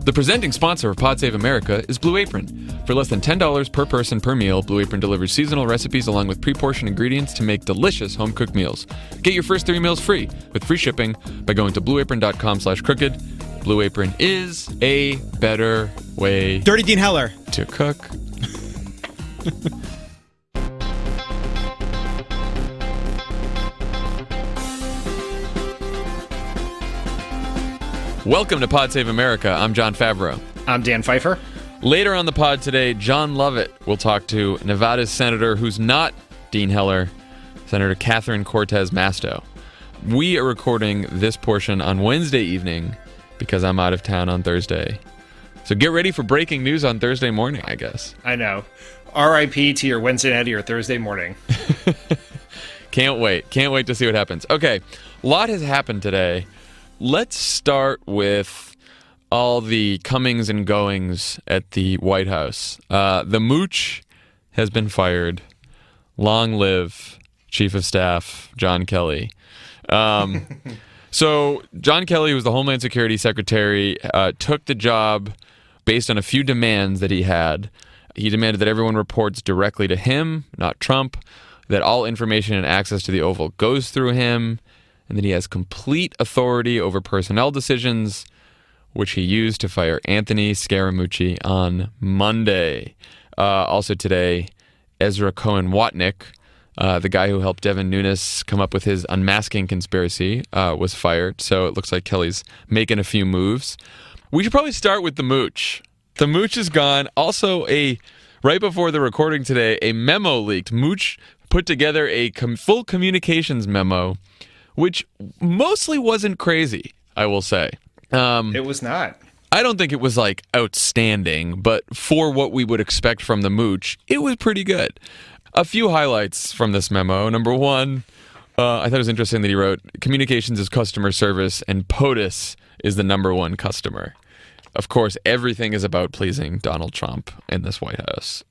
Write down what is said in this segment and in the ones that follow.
The presenting sponsor of Pod Save America is Blue Apron. For less than $10 per person per meal, Blue Apron delivers seasonal recipes along with pre-portioned ingredients to make delicious home-cooked meals. Get your first 3 meals free with free shipping by going to blueapron.com/crooked. Blue Apron is a better way Dirty Dean Heller to cook. Welcome to Pod Save America. I'm Jon Favreau. I'm Dan Pfeiffer. Later on the pod today, Jon Lovett will talk to Nevada's senator who's not Dean Heller, Senator Catherine Cortez Masto. We are recording this portion on Wednesday evening because I'm out of town on Thursday. So get ready for breaking news on Thursday morning, I guess. I know. R.I.P. to your Wednesday night or your Thursday morning. Can't wait. Can't wait to see what happens. Okay, a lot has happened today. Let's start with all the comings and goings at the White House. The mooch has been fired. Long live Chief of Staff John Kelly. So John Kelly, who was the Homeland Security Secretary, took the job based on a few demands that he had. He demanded that everyone reports directly to him, not Trump, that all information and access to the Oval goes through him, and that he has complete authority over personnel decisions, which he used to fire Anthony Scaramucci on Monday. Also today, Ezra Cohen-Watnick, the guy who helped Devin Nunes come up with his unmasking conspiracy, was fired. So it looks like Kelly's making a few moves. We should probably start with the mooch. The mooch is gone. Also, right before the recording today, a memo leaked. Mooch put together a full communications memo, which mostly wasn't crazy, I will say. It was not. I don't think it was, like, outstanding, but for what we would expect from the mooch, it was pretty good. A few highlights from this memo. Number one, I thought it was interesting that he wrote, communications is customer service, and POTUS is the number one customer. Of course, everything is about pleasing Donald Trump in this White House.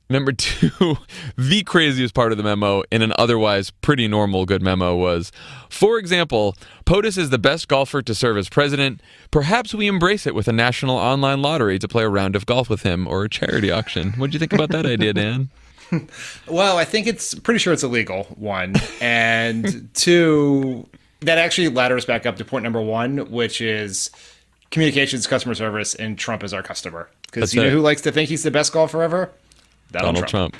Number two, the craziest part of the memo in an otherwise pretty normal good memo was, for example, POTUS is the best golfer to serve as president. Perhaps we embrace it with a national online lottery to play a round of golf with him or a charity auction. What do you think about that idea, Dan? Well, I think pretty sure it's illegal, one. And two, that actually ladders back up to point number one, which is communications, customer service, and Trump is our customer. Because you know who likes to think he's the best golfer ever? Donald Trump.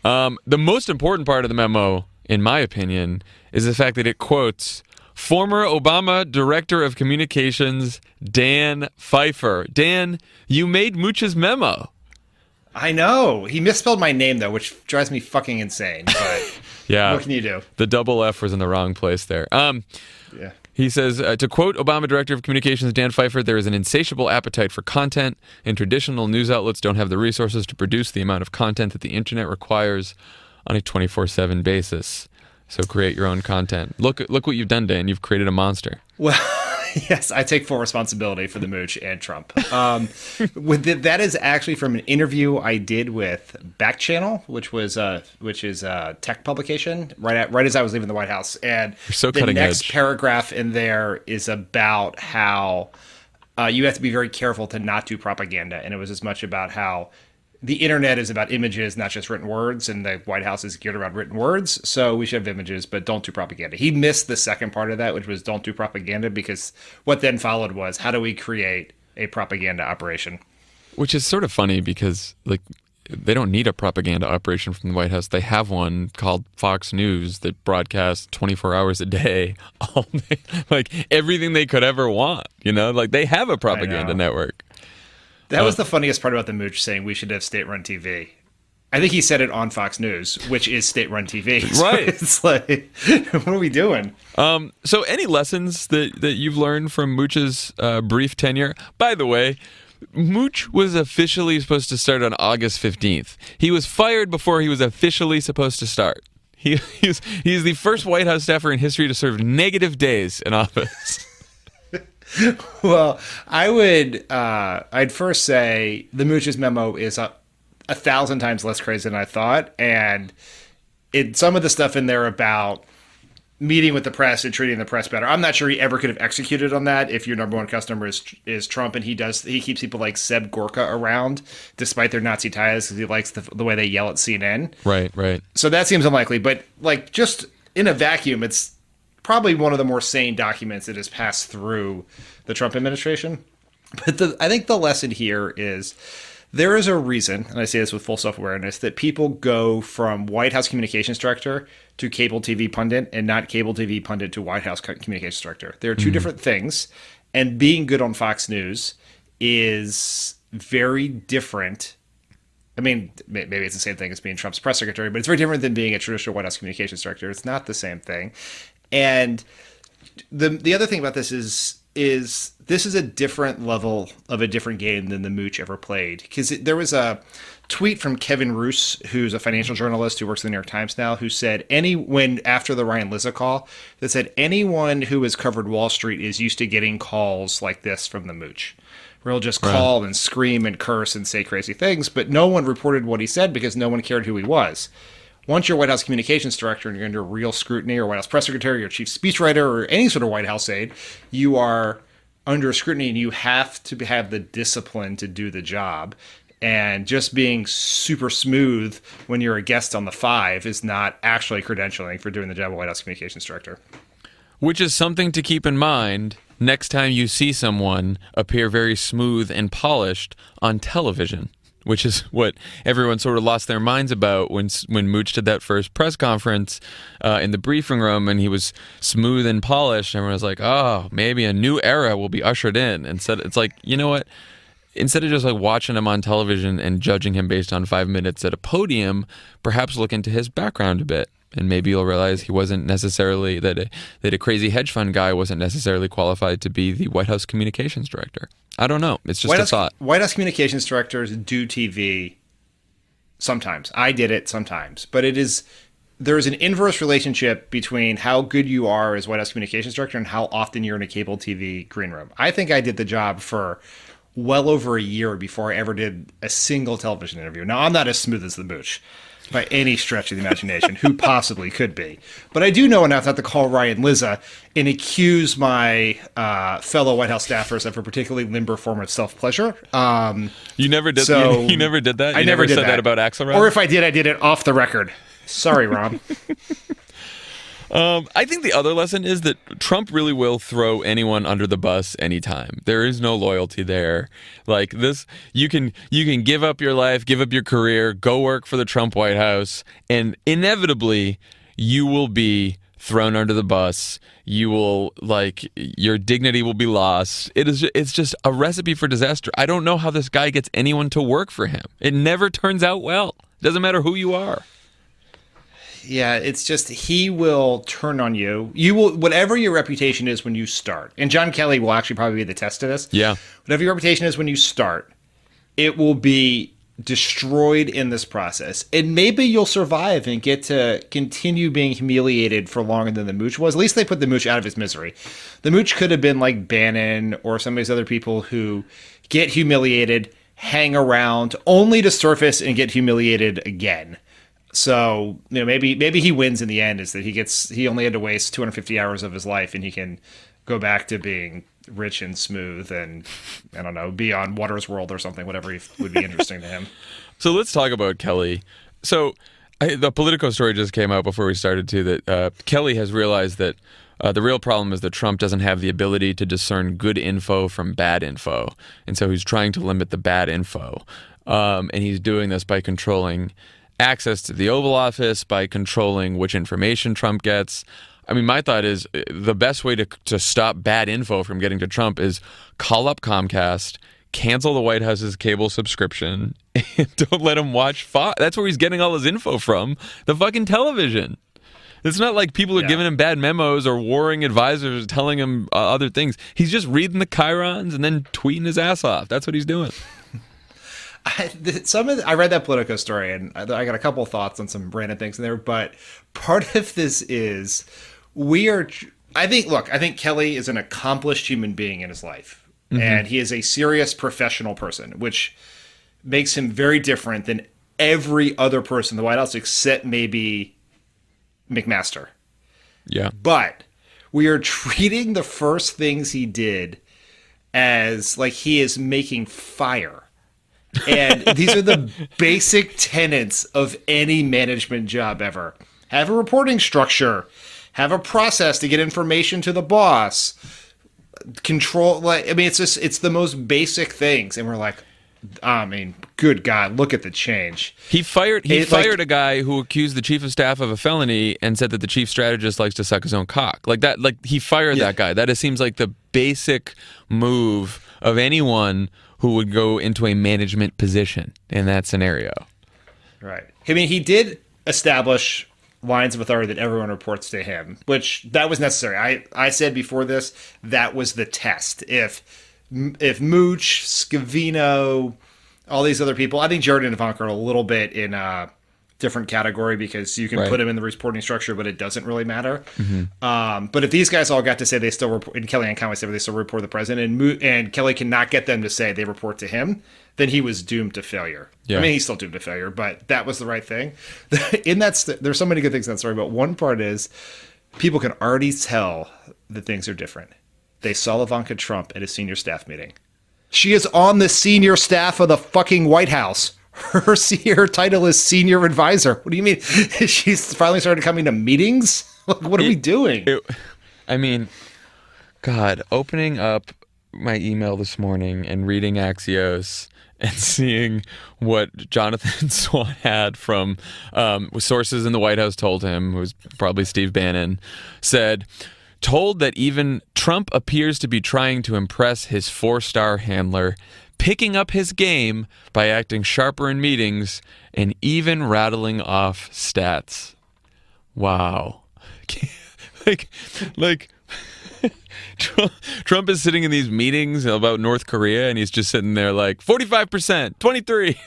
The most important part of the memo, in my opinion, is the fact that it quotes former Obama Director of Communications, Dan Pfeiffer. Dan, you made Mooch's memo. I know. He misspelled my name, though, which drives me fucking insane. But yeah, what can you do? The double F was in the wrong place there. Yeah. He says, to quote Obama Director of Communications Dan Pfeiffer, there is an insatiable appetite for content, and traditional news outlets don't have the resources to produce the amount of content that the internet requires on a 24/7 basis. So create your own content. Look what you've done, Dan. You've created a monster. Well, yes, I take full responsibility for the mooch and Trump. That is actually from an interview I did with Back Channel, which is a tech publication, right as I was leaving the White House. And you're so the cutting next edge. Paragraph in there is about how you have to be very careful to not do propaganda. And it was as much about how the internet is about images, not just written words, and the White House is geared around written words. So we should have images, but don't do propaganda. He missed the second part of that, which was don't do propaganda, because what then followed was, how do we create a propaganda operation? Which is sort of funny because, like, they don't need a propaganda operation from the White House. They have one called Fox News that broadcasts 24 hours a day, all day, like everything they could ever want. You know, like they have a propaganda network. That was the funniest part about the mooch, saying we should have state-run TV. I think he said it on Fox News, which is state-run TV. So right. It's like, what are we doing? So any lessons that you've learned from Mooch's brief tenure? By the way, Mooch was officially supposed to start on August 15th. He was fired before he was officially supposed to start. He's the first White House staffer in history to serve negative days in office. Well, I'd first say the Mooch's memo is 1,000 times less crazy than I thought, and some of the stuff in there about meeting with the press and treating the press better. I'm not sure he ever could have executed on that if your number one customer is Trump, and he keeps people like Seb Gorka around despite their Nazi ties because he likes the way they yell at CNN. Right. So that seems unlikely, but like just in a vacuum, it's probably one of the more sane documents that has passed through the Trump administration. But I think the lesson here is there is a reason, and I say this with full self-awareness, that people go from White House communications director to cable TV pundit and not cable TV pundit to White House communications director. There are two different things, and being good on Fox News is very different. I mean, maybe it's the same thing as being Trump's press secretary, but it's very different than being a traditional White House communications director. It's not the same thing. And the other thing about this is this is a different level of a different game than the Mooch ever played. Because there was a tweet from Kevin Roose, who's a financial journalist who works at the New York Times now, who said after the Ryan Lizza call, that said anyone who has covered Wall Street is used to getting calls like this from the Mooch. Where he'll just call and scream and curse and say crazy things, but no one reported what he said because no one cared who he was. Once you're White House communications director and you're under real scrutiny, or White House press secretary, or chief speechwriter, or any sort of White House aide, you are under scrutiny and you have to have the discipline to do the job. And just being super smooth when you're a guest on the Five is not actually credentialing for doing the job of White House communications director. Which is something to keep in mind next time you see someone appear very smooth and polished on television, which is what everyone sort of lost their minds about when Mooch did that first press conference in the briefing room, and he was smooth and polished. Everyone was like, oh, maybe a new era will be ushered in. Instead, it's like, you know what? Instead of just like watching him on television and judging him based on 5 minutes at a podium, perhaps look into his background a bit. And maybe you'll realize he wasn't necessarily, that a crazy hedge fund guy wasn't necessarily qualified to be the White House communications director. I don't know. It's just a thought. White House communications directors do TV sometimes. I did it sometimes. But there is an inverse relationship between how good you are as White House communications director and how often you're in a cable TV green room. I think I did the job for well over a year before I ever did a single television interview. Now, I'm not as smooth as the Mooch by any stretch of the imagination. Who possibly could be? But I do know enough not to call Ryan Lizza and accuse my fellow White House staffers of a particularly limber form of self-pleasure. You never did. So, you never did that. I never said did that about Axelrod. Or if I did it off the record. Sorry, Rob. I think the other lesson is that Trump really will throw anyone under the bus anytime. There is no loyalty there. Like this, you can give up your life, give up your career, go work for the Trump White House, and inevitably you will be thrown under the bus. You will, your dignity will be lost. It's just a recipe for disaster. I don't know how this guy gets anyone to work for him. It never turns out well. Doesn't matter who you are. Yeah, it's just he will turn on you. You will, whatever your reputation is when you start, and John Kelly will actually probably be the test of this. Yeah. Whatever your reputation is when you start, it will be destroyed in this process. And maybe you'll survive and get to continue being humiliated for longer than the Mooch was. At least they put the Mooch out of his misery. The Mooch could have been like Bannon or some of these other people who get humiliated, hang around, only to surface and get humiliated again. So, maybe he wins in the end, is that he only had to waste 250 hours of his life and he can go back to being rich and smooth and, I don't know, be on Water's World or something, whatever would be interesting to him. So let's talk about Kelly. So the Politico story just came out before we started too, that Kelly has realized that the real problem is that Trump doesn't have the ability to discern good info from bad info. And so he's trying to limit the bad info. And he's doing this by controlling access to the Oval Office, by controlling which information Trump gets. I mean, my thought is the best way to stop bad info from getting to Trump is call up Comcast, cancel the White House's cable subscription, and don't let him watch Fox. That's where he's getting all his info from, the fucking television. It's not like people are giving him bad memos or warring advisors telling him other things. He's just reading the chyrons and then tweeting his ass off. That's what he's doing. I read that Politico story, and I got a couple of thoughts on some random things in there. But part of this is I think Kelly is an accomplished human being in his life, and he is a serious professional person, which makes him very different than every other person in the White House except maybe McMaster. Yeah. But we are treating the first things he did as like he is making fire. And these are the basic tenets of any management job ever. Have a reporting structure, have a process to get information to the boss, control, like, I mean, it's the most basic things. And we're like, I mean, good God, look at the change. He fired a guy who accused the chief of staff of a felony and said that the chief strategist likes to suck his own cock. Like that, like he fired that guy. That seems like the basic move of anyone who would go into a management position in that scenario. Right. I mean, he did establish lines of authority that everyone reports to him, which that was necessary. I said before this, that was the test. If Mooch, Scavino, all these other people, I think Jared and Ivanka are a little bit in a different category because you can put them in the reporting structure, but it doesn't really matter. Mm-hmm. But if these guys all got to say they still report, and Kellyanne Conway said they still report the president, and Kelly cannot get them to say they report to him, then he was doomed to failure. Yeah. I mean, he's still doomed to failure, but that was the right thing. There's so many good things in that story, but one part is people can already tell that things are different. They saw Ivanka Trump at a senior staff meeting. She is on the senior staff of the fucking White House. Her title is senior advisor. What do you mean? She's finally started coming to meetings? Like, what are we doing? I mean, God, opening up my email this morning and reading Axios and seeing what Jonathan Swan had from sources in the White House told him, who was probably Steve Bannon, said, told that even Trump appears to be trying to impress his 4-star handler, picking up his game by acting sharper in meetings and even rattling off stats. Wow. like Trump is sitting in these meetings about North Korea and he's just sitting there like 45%, 23.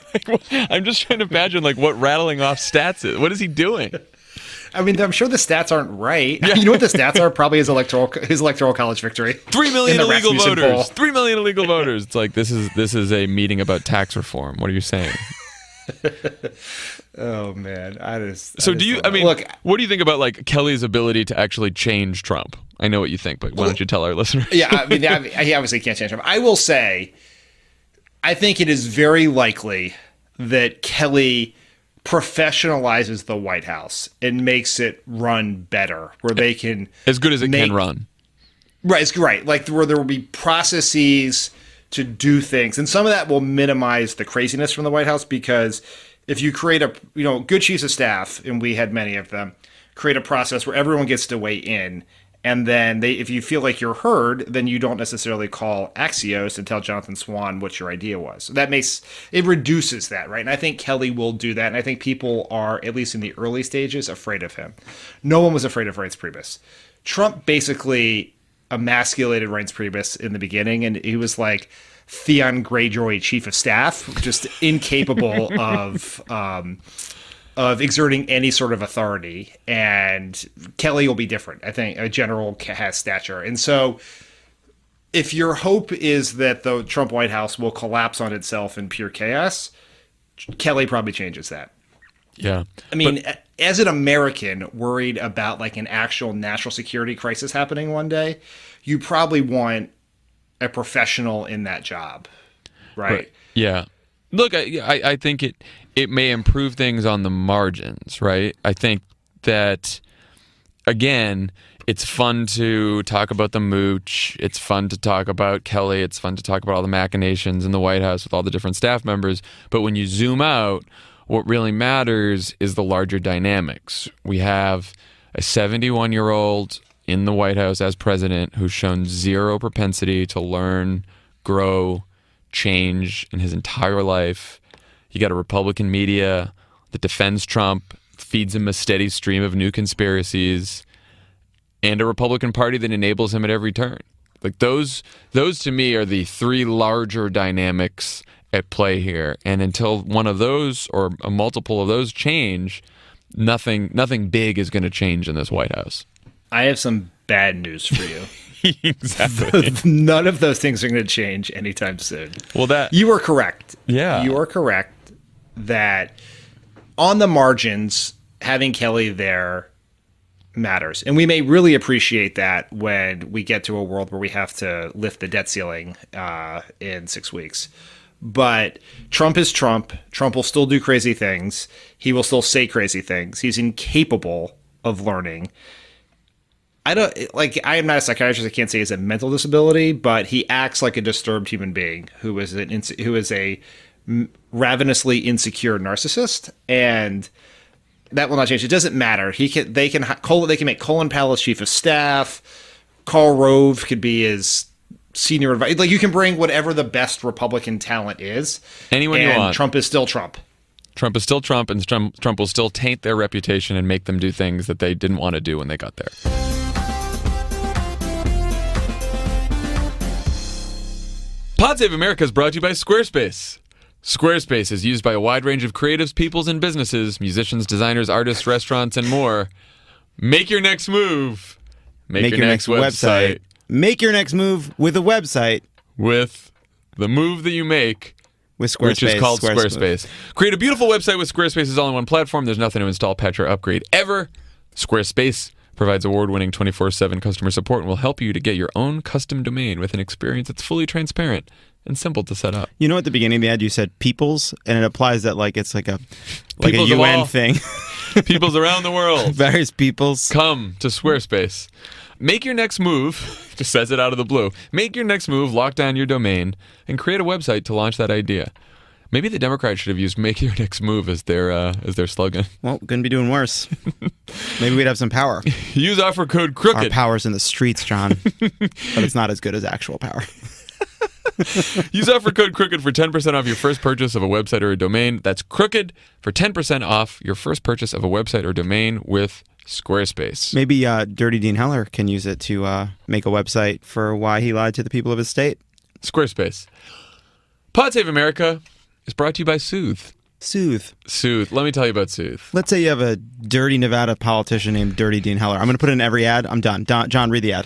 I'm just trying to imagine like what rattling off stats is. What is he doing? I mean, I'm sure the stats aren't right. Yeah. You know what the stats are? Probably his electoral college victory. 3 million illegal voters. 3 million illegal voters. It's like this is a meeting about tax reform. What are you saying? Oh man, look, what do you think about like Kelly's ability to actually change Trump? I know what you think, but why don't you tell our listeners? Yeah, I mean, he obviously can't change Trump. I will say, I think it is very likely that Kelly professionalizes the White House and makes it run better, where they can as good as it can run. Right, it's right. Like where there will be processes to do things, and some of that will minimize the craziness from the White House, because if you create good chiefs of staff, and we had many of them, create a process where everyone gets to weigh in. And then if you feel like you're heard, then you don't necessarily call Axios and tell Jonathan Swan what your idea was. So it reduces that, right? And I think Kelly will do that. And I think people are, at least in the early stages, afraid of him. No one was afraid of Reince Priebus. Trump basically emasculated Reince Priebus in the beginning, and he was like Theon Greyjoy chief of staff, just incapable of exerting any sort of authority. And Kelly will be different. I think a general has stature. And so if your hope is that the Trump White House will collapse on itself in pure chaos, Kelly probably changes that. Yeah. I mean, as an American worried about like an actual national security crisis happening one day, you probably want a professional in that job, right? Yeah. Look, I think it may improve things on the margins, right? I think that, again, it's fun to talk about the mooch. It's fun to talk about Kelly. It's fun to talk about all the machinations in the White House with all the different staff members. But when you zoom out, what really matters is the larger dynamics. We have a 71-year-old in the White House as president who's shown zero propensity to learn, grow, change in his entire life. You got a Republican media that defends Trump, feeds him a steady stream of new conspiracies, and a Republican Party that enables him at every turn. Like those to me are the three larger dynamics at play here. And until one of those or a multiple of those change, nothing big is going to change in this White House. I have some bad news for you. Exactly. None of those things are going to change anytime soon. Well, you are correct. Yeah. You are correct that on the margins, having Kelly there matters. And we may really appreciate that when we get to a world where we have to lift the debt ceiling in 6 weeks. But Trump is Trump. Trump will still do crazy things. He will still say crazy things. He's incapable of learning. I am not a psychiatrist. I can't say he's a mental disability, but he acts like a disturbed human being who is a ravenously insecure narcissist, and that will not change. It doesn't matter. They can make Colin Powell chief of staff. Karl Rove could be his senior advisor. Like, you can bring whatever the best Republican talent is. Anyone you want. Trump is still Trump. Trump is still Trump, and Trump will still taint their reputation and make them do things that they didn't want to do when they got there. Pod Save America is brought to you by Squarespace. Squarespace is used by a wide range of creatives, peoples, and businesses, musicians, designers, artists, restaurants, and more. Make your next move. Make your next website. Make your next move with a website. With the move that you make. With Squarespace. Which is called Squarespace. Create a beautiful website with Squarespace's all-in-one platform. There's nothing to install, patch, or upgrade ever. Squarespace provides award-winning 24/7 customer support and will help you to get your own custom domain with an experience that's fully transparent and simple to set up. You know, at the beginning of the ad, you said peoples, and it applies that like it's like a Peoples of UN all. thing. Peoples around the world. Various peoples. Come to Squarespace. Make your next move. Just says it out of the blue. Make your next move, lock down your domain, and create a website to launch that idea. Maybe the Democrats should have used "Make your next move" as their slogan. Well, couldn't be doing worse. Maybe we'd have some power. Use offer code CROOKED. Our power's in the streets, John. But it's not as good as actual power. Use offer code CROOKED for 10% off your first purchase of a website or a domain. That's CROOKED for 10% off your first purchase of a website or domain with Squarespace. Maybe Dirty Dean Heller can use it to make a website for why he lied to the people of his state. Squarespace. Pod Save America is brought to you by Soothe. Soothe. Let me tell you about Soothe. Let's say you have a dirty Nevada politician named Dirty Dean Heller. I'm going to put it in every ad. I'm done. John, read the ad.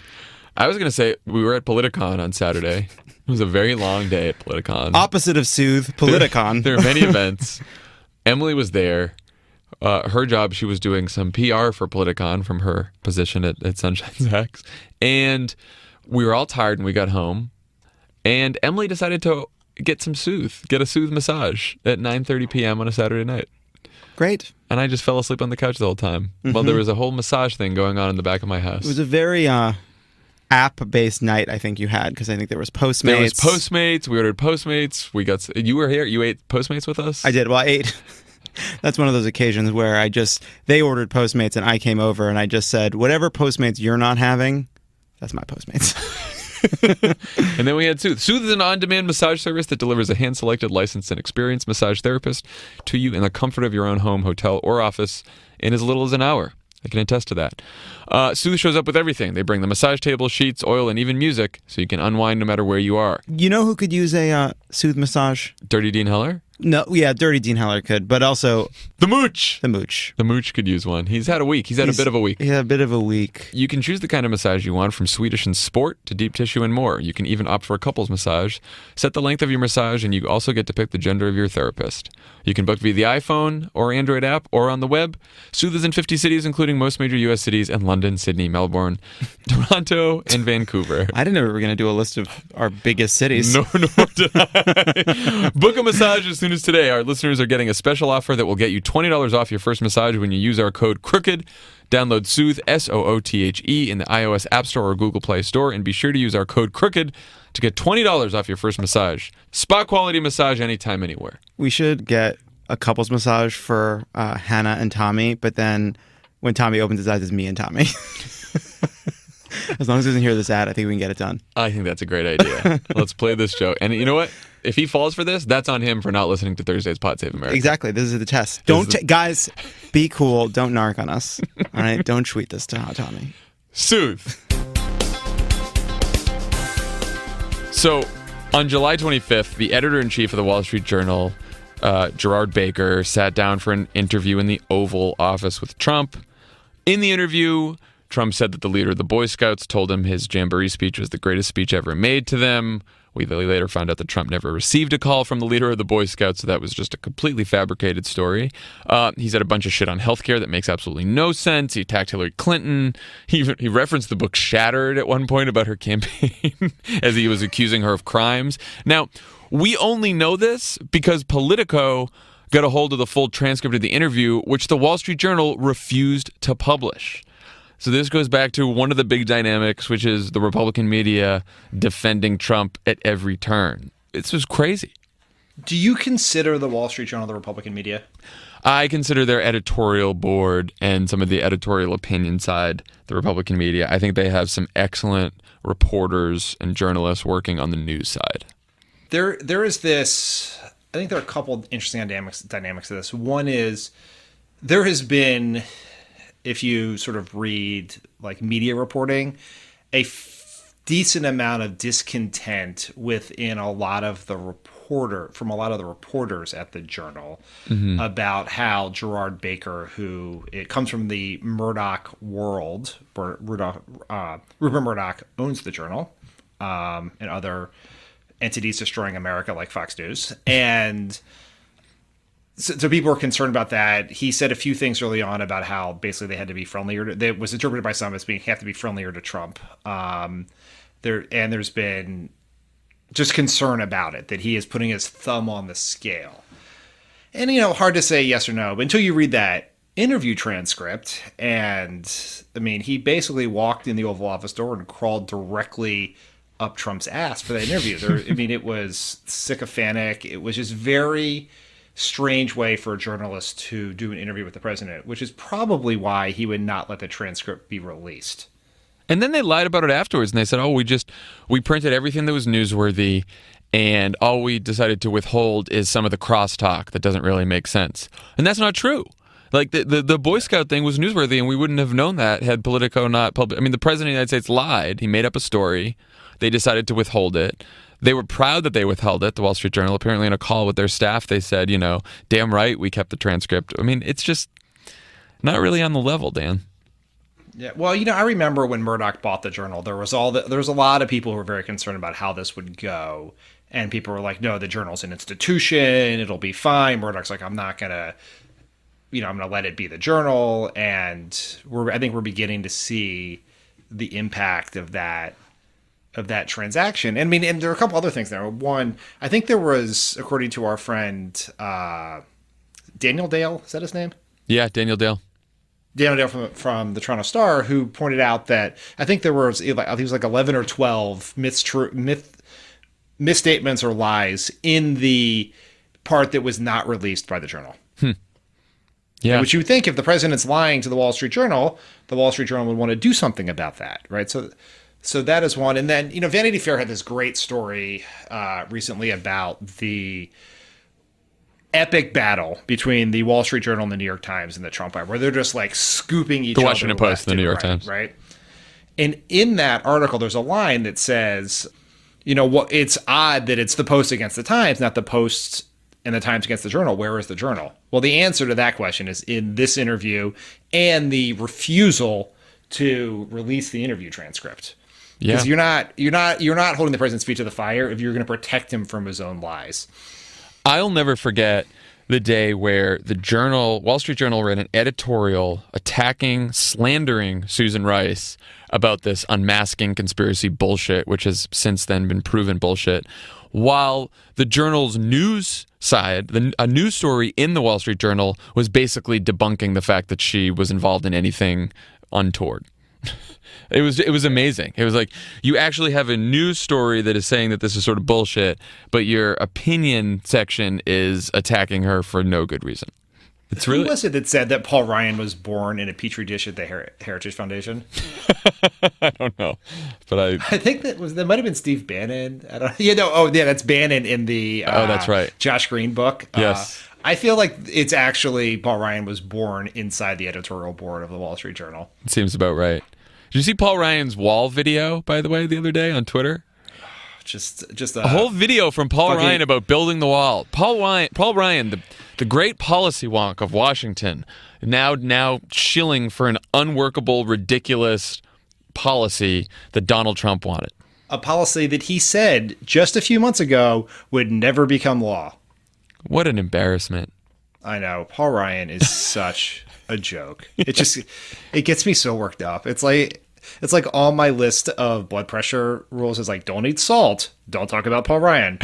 I was going to say, we were at Politicon on Saturday. It was a very long day at Politicon. Opposite of Soothe, Politicon. There were many events. Emily was there. Her job, she was doing some PR for Politicon from her position at Sunshine Sacks. And we were all tired when we got home. And Emily decided to get a Soothe massage at 9:30 p.m. on a Saturday night. Great. And I just fell asleep on the couch the whole time. Well, there was a whole massage thing going on in the back of my house. It was a very app-based night, I think you had, because I think there was Postmates. There was Postmates. We ordered Postmates. You were here. You ate Postmates with us? I did. Well, I ate. That's one of those occasions where they ordered Postmates and I came over and I just said, whatever Postmates you're not having, that's my Postmates. And then we had Soothe. Soothe is an on-demand massage service that delivers a hand-selected, licensed, and experienced massage therapist to you in the comfort of your own home, hotel, or office in as little as an hour. I can attest to that. Soothe shows up with everything. They bring the massage table, sheets, oil, and even music, so you can unwind no matter where you are. You know who could use a Soothe massage? Dirty Dean Heller? No, yeah, Dirty Dean Heller could, but also... The Mooch! The Mooch. The Mooch could use one. He's had a week. He's had a bit of a week. Yeah, a bit of a week. You can choose the kind of massage you want, from Swedish and sport to deep tissue and more. You can even opt for a couples massage. Set the length of your massage, and you also get to pick the gender of your therapist. You can book via the iPhone or Android app or on the web. Soothe is in 50 cities, including most major U.S. cities and London, Sydney, Melbourne, Toronto, and Vancouver. I didn't know we were going to do a list of our biggest cities. No, nor did I. Book a massage as soon as today. Our listeners are getting a special offer that will get you $20 off your first massage when you use our code CROOKED. Download Soothe, SOOTHE, in the iOS App Store or Google Play Store, and be sure to use our code CROOKED to get $20 off your first massage. Spa quality massage anytime, anywhere. We should get a couples massage for Hannah and Tommy, but then when Tommy opens his eyes, it's me and Tommy. As long as he doesn't hear this ad, I think we can get it done. I think that's a great idea. Let's play this joke. And you know what? If he falls for this, that's on him for not listening to Thursday's Pod Save America. Exactly. This is the test. Guys, be cool. Don't narc on us. All right? Don't tweet this to Tommy. Soothe. So, on July 25th, the editor-in-chief of the Wall Street Journal, Gerard Baker, sat down for an interview in the Oval Office with Trump. In the interview, Trump said that the leader of the Boy Scouts told him his Jamboree speech was the greatest speech ever made to them, We later found out that Trump never received a call from the leader of the Boy Scouts, so that was just a completely fabricated story. He said a bunch of shit on healthcare that makes absolutely no sense. He attacked Hillary Clinton. He referenced the book Shattered at one point about her campaign as he was accusing her of crimes. Now, we only know this because Politico got a hold of the full transcript of the interview, which the Wall Street Journal refused to publish. So this goes back to one of the big dynamics, which is the Republican media defending Trump at every turn. It's just crazy. Do you consider the Wall Street Journal the Republican media? I consider their editorial board and some of the editorial opinion side the Republican media. I think they have some excellent reporters and journalists working on the news side. There is this, I think there are a couple interesting dynamics to this. One is there has been, if you sort of read like media reporting, a decent amount of discontent within a lot of the reporters at the Journal about how Gerard Baker, who it comes from the Murdoch world, Rupert Murdoch owns the Journal and other entities destroying America like Fox News, and so people were concerned about that. He said a few things early on about how basically they had to be friendlier. That was interpreted by some as being have to be friendlier to Trump. There's been just concern about it, that he is putting his thumb on the scale. And, hard to say yes or no, but until you read that interview transcript, and I mean, he basically walked in the Oval Office door and crawled directly up Trump's ass for that interview. It was sycophantic. It was just very strange way for a journalist to do an interview with the president, which is probably why he would not let the transcript be released. And then they lied about it afterwards, and they said, we printed everything that was newsworthy, and all we decided to withhold is some of the crosstalk that doesn't really make sense. And that's not true. Like, the Boy Scout thing was newsworthy, and we wouldn't have known that had Politico not published. I mean, the president of the United States lied. He made up a story. They decided to withhold it. They were proud that they withheld it, the Wall Street Journal. Apparently in a call with their staff, they said, damn right, we kept the transcript. I mean, it's just not really on the level, Dan. Yeah, well, I remember when Murdoch bought the Journal, there was a lot of people who were very concerned about how this would go. And people were like, no, the Journal's an institution. It'll be fine. Murdoch's like, I'm not going to, I'm going to let it be the Journal. And I think we're beginning to see the impact of that transaction. And there are a couple other things there. One, I think there was, according to our friend Daniel Dale, is that his name? Yeah, Daniel Dale. Daniel Dale from the Toronto Star, who pointed out that I think there was, I think it was like 11 or 12 misstatements or lies in the part that was not released by the Journal. Yeah. Which you would think if the president's lying to the Wall Street Journal, the Wall Street Journal would want to do something about that, right? So that is one. And then, Vanity Fair had this great story recently about the epic battle between the Wall Street Journal and the New York Times and the Trump Empire, where they're just like scooping each other. The Washington Post and the New York Times. Right. And in that article, there's a line that says, it's odd that it's the Post against the Times, not the Post and the Times against the Journal. Where is the Journal? Well, the answer to that question is in this interview and the refusal to release the interview transcript. Because you're not holding the president's feet to the fire if you're going to protect him from his own lies. I'll never forget the day where the Wall Street Journal, ran an editorial attacking, slandering Susan Rice about this unmasking conspiracy bullshit, which has since then been proven bullshit, while the Journal's news side, a news story in the Wall Street Journal, was basically debunking the fact that she was involved in anything untoward. It was amazing. It was like, you actually have a news story that is saying that this is sort of bullshit, but your opinion section is attacking her for no good reason. Who was it that said that Paul Ryan was born in a petri dish at the Heritage Foundation? I don't know, but I think that might have been Steve Bannon. I don't. That's Bannon in the that's right, Josh Green book. Yes. I feel like it's actually Paul Ryan was born inside the editorial board of the Wall Street Journal. It seems about right. Did you see Paul Ryan's wall video, by the way, the other day on Twitter? Just a whole video from Paul Ryan about building the wall. Paul Ryan, the great policy wonk of Washington, now shilling for an unworkable, ridiculous policy that Donald Trump wanted. a policy that he said just a few months ago would never become law. What an embarrassment. I know. Paul Ryan is such a joke. It gets me so worked up. It's like on my list of blood pressure rules is like, don't eat salt. Don't talk about Paul Ryan.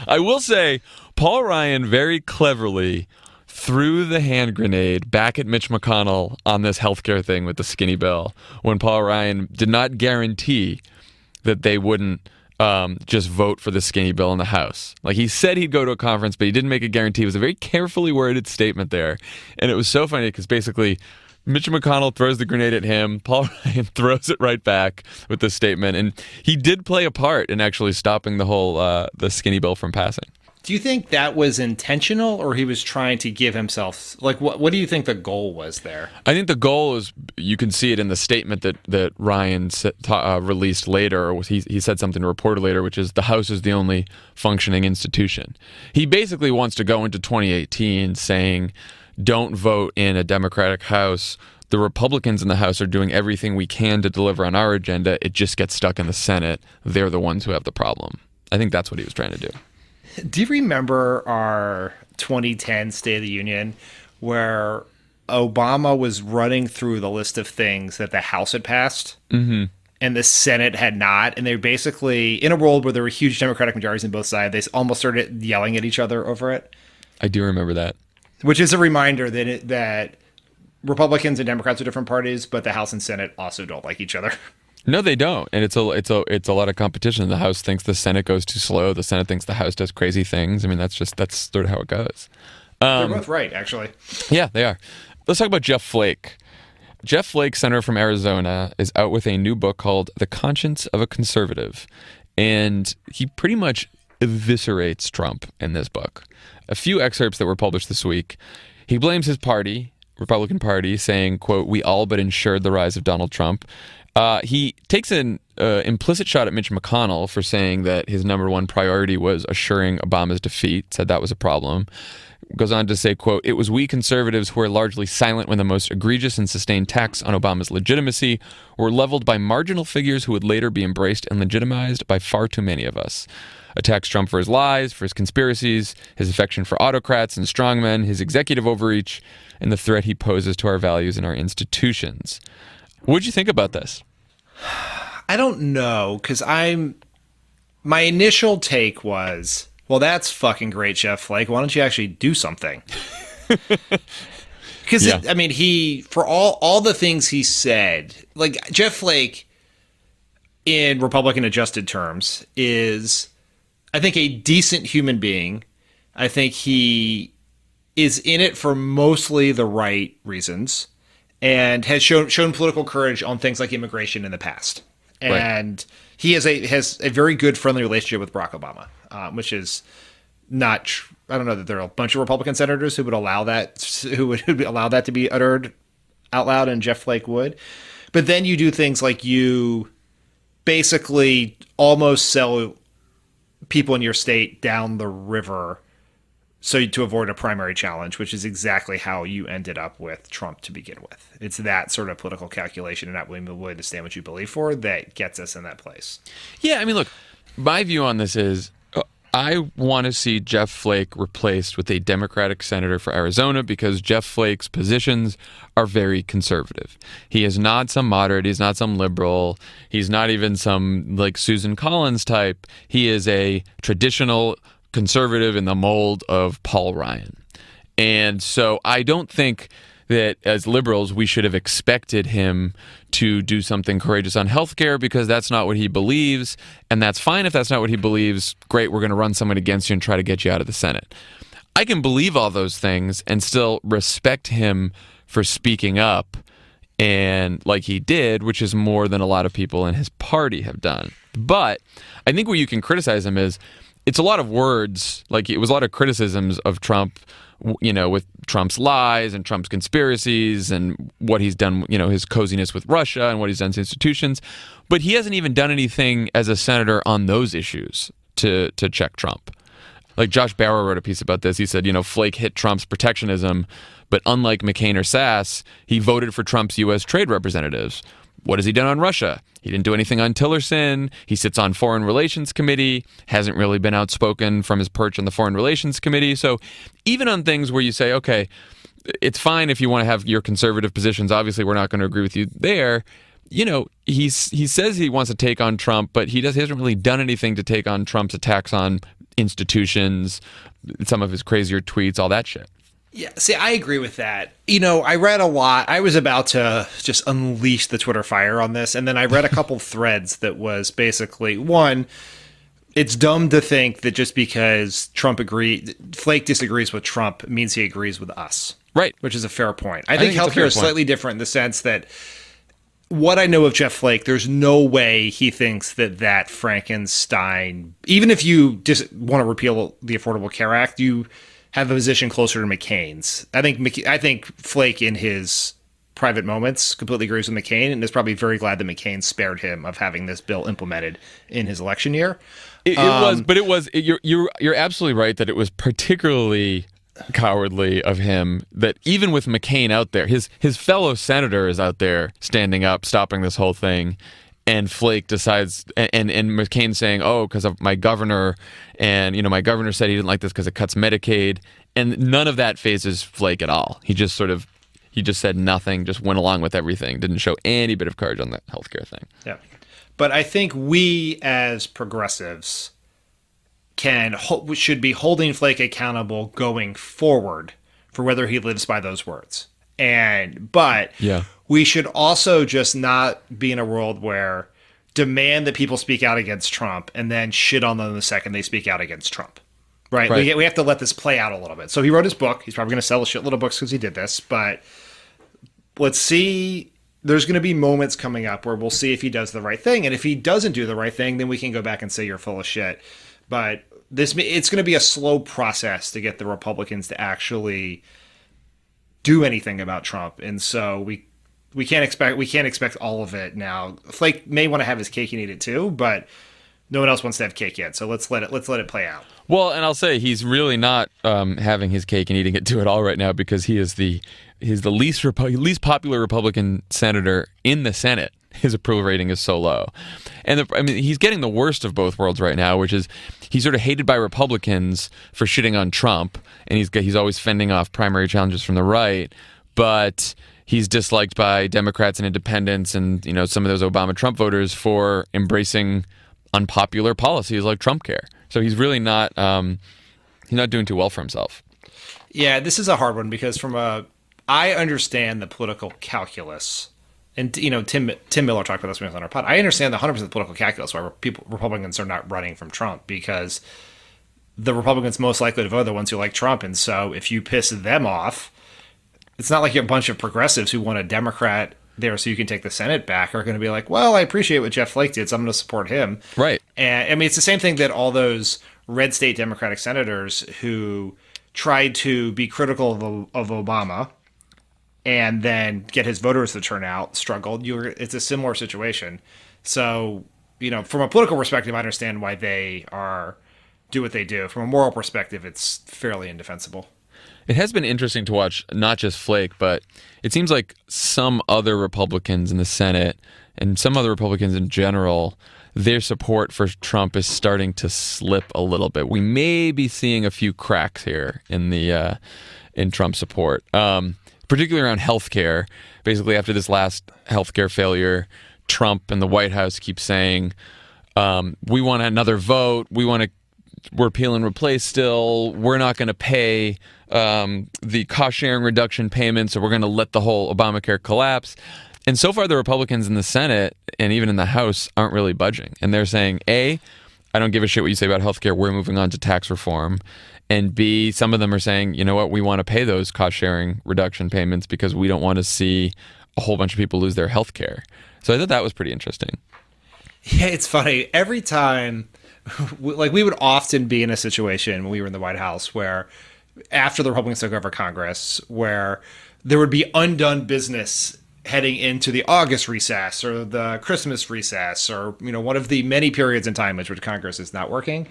I will say, Paul Ryan very cleverly threw the hand grenade back at Mitch McConnell on this healthcare thing with the skinny bill when Paul Ryan did not guarantee that they wouldn't just vote for the skinny bill in the House. Like, he said he'd go to a conference, but he didn't make a guarantee. It was a very carefully worded statement there. And it was so funny because basically Mitch McConnell throws the grenade at him. Paul Ryan throws it right back with the statement. And he did play a part in actually stopping the whole the skinny bill from passing. Do you think that was intentional, or he was trying to give himself, like, what do you think the goal was there? I think the goal is, you can see it in the statement that Ryan released later. Or he said something to Reporter later, which is the House is the only functioning institution. He basically wants to go into 2018 saying, don't vote in a Democratic House. The Republicans in the House are doing everything we can to deliver on our agenda. It just gets stuck in the Senate. They're the ones who have the problem. I think that's what he was trying to do. Do you remember our 2010 State of the Union where Obama was running through the list of things that the House had passed and the Senate had not? And they were basically, in a world where there were huge Democratic majorities on both sides, they almost started yelling at each other over it. I do remember that. Which is a reminder that Republicans and Democrats are different parties, but the House and Senate also don't like each other. No, they don't, and it's a lot of competition. The House thinks the Senate goes too slow. The Senate thinks the House does crazy things. I mean, that's sort of how it goes. They're both right, actually. Yeah, they are. Let's talk about Jeff Flake. Jeff Flake, senator from Arizona, is out with a new book called "The Conscience of a Conservative," and he pretty much eviscerates Trump in this book. A few excerpts that were published this week. He blames his party, Republican Party, saying, quote, "We all but ensured the rise of Donald Trump." He takes an implicit shot at Mitch McConnell for saying that his number one priority was assuring Obama's defeat, said that was a problem. Goes on to say, quote, "It was we conservatives who were largely silent when the most egregious and sustained attacks on Obama's legitimacy were leveled by marginal figures who would later be embraced and legitimized by far too many of us. Attacks Trump for his lies, for his conspiracies, his affection for autocrats and strongmen, his executive overreach, and the threat he poses to our values and our institutions." What'd you think about this? I don't know, because my initial take was, well, that's fucking great, Jeff Flake. Why don't you actually do something? Because, yeah. I mean, for all the things he said, like, Jeff Flake, in Republican adjusted terms, is, I think, a decent human being. I think he is in it for mostly the right reasons, and has shown political courage on things like immigration in the past. And right. He has a very good friendly relationship with Barack Obama, which is not. I don't know that there are a bunch of Republican senators who would allow that to be uttered out loud, and Jeff Flake would. But then you do things like you basically almost sell people in your state down the river so to avoid a primary challenge, which is exactly how you ended up with Trump to begin with. It's that sort of political calculation and not willing to stand what you believe for that gets us in that place. Yeah, I mean, look, my view on this is I want to see Jeff Flake replaced with a Democratic senator for Arizona because Jeff Flake's positions are very conservative. He is not some moderate. He's not some liberal. He's not even some like Susan Collins type. He is a traditional conservative in the mold of Paul Ryan. And so I don't think that as liberals we should have expected him to do something courageous on healthcare because that's not what he believes, and that's fine if that's not what he believes. Great, we're going to run someone against you and try to get you out of the Senate. I can believe all those things and still respect him for speaking up, and like he did, which is more than a lot of people in his party have done. But I think where you can criticize him is it's a lot of words. Like, it was a lot of criticisms of Trump, you know, with Trump's lies and Trump's conspiracies and what he's done, you know, his coziness with Russia and what he's done to institutions. But he hasn't even done anything as a senator on those issues to check Trump. Like, Josh Barrow wrote a piece about this. He said, you know, Flake hit Trump's protectionism, but unlike McCain or Sass, he voted for Trump's U.S. trade representatives. What has he done on Russia? He didn't do anything on Tillerson. He sits on Foreign Relations Committee, hasn't really been outspoken from his perch on the Foreign Relations Committee. So even on things where you say, okay, it's fine if you want to have your conservative positions. Obviously, we're not going to agree with you there. He says he wants to take on Trump, but he hasn't really done anything to take on Trump's attacks on institutions, some of his crazier tweets, all that shit. Yeah, see, I agree with that. I read a lot. I was about to just unleash the Twitter fire on this, and then I read a couple threads that was basically, one, it's dumb to think that just because Flake disagrees with Trump means he agrees with us. Right. Which is a fair point. I think healthcare is point. slightly different in the sense that what I know of Jeff Flake, there's no way he thinks that Frankenstein, even if you just want to repeal the Affordable Care Act, you have a position closer to McCain's. I think Flake in his private moments completely agrees with McCain and is probably very glad that McCain spared him of having this bill implemented in his election year. You're absolutely right that it was particularly cowardly of him that even with McCain out there, his fellow senator is out there standing up, stopping this whole thing, and Flake decides, and McCain saying, oh, because of my governor, and my governor said he didn't like this because it cuts Medicaid, and none of that phases Flake at all. He just said nothing, just went along with everything, didn't show any bit of courage on the healthcare thing. Yeah, but I think we as progressives should be holding Flake accountable going forward for whether he lives by those words. But we should also just not be in a world where demand that people speak out against Trump and then shit on them the second they speak out against Trump. Right? We have to let this play out a little bit. So he wrote his book. He's probably going to sell a shitload of books because he did this. But let's see. There's going to be moments coming up where we'll see if he does the right thing. And if he doesn't do the right thing, then we can go back and say you're full of shit. But it's going to be a slow process to get the Republicans to actually do anything about Trump, and so we can't expect all of it now. Flake may want to have his cake and eat it too, but no one else wants to have cake yet. So let's let it play out. Well, and I'll say he's really not having his cake and eating it too at all right now because he's the least popular Republican senator in the Senate. His approval rating is so low. And he's getting the worst of both worlds right now, which is he's sort of hated by Republicans for shitting on Trump, and he's always fending off primary challenges from the right, but he's disliked by Democrats and independents and some of those Obama-Trump voters for embracing unpopular policies like Trump care. So he's really not he's not doing too well for himself. Yeah, this is a hard one because I understand the political calculus. And Tim Miller talked about this when he was on our pod. I understand the 100% political calculus why Republicans are not running from Trump because the Republicans most likely to vote are the ones who like Trump, and so if you piss them off, it's not like you're a bunch of progressives who want a Democrat there so you can take the Senate back are going to be like, well, I appreciate what Jeff Flake did, so I'm going to support him. Right. And it's the same thing that all those red state Democratic senators who tried to be critical of Obama and then get his voters to turn out, struggled. It's a similar situation. So, from a political perspective, I understand why they do what they do. From a moral perspective, it's fairly indefensible. It has been interesting to watch not just Flake, but it seems like some other Republicans in the Senate and some other Republicans in general, their support for Trump is starting to slip a little bit. We may be seeing a few cracks here in Trump support. Particularly around healthcare. Basically, after this last healthcare failure, Trump and the White House keep saying, we want another vote. We're repeal and replace still. We're not going to pay the cost-sharing reduction payments, so we're going to let the whole Obamacare collapse. And so far, the Republicans in the Senate and even in the House aren't really budging. And they're saying, A, I don't give a shit what you say about healthcare. We're moving on to tax reform. And B, some of them are saying, you know what, we want to pay those cost-sharing reduction payments because we don't want to see a whole bunch of people lose their health care. So I thought that was pretty interesting. Yeah, it's funny. Every time, we would often be in a situation when we were in the White House where after the Republicans took over Congress, where there would be undone business heading into the August recess or the Christmas recess or, one of the many periods in time in which Congress is not working.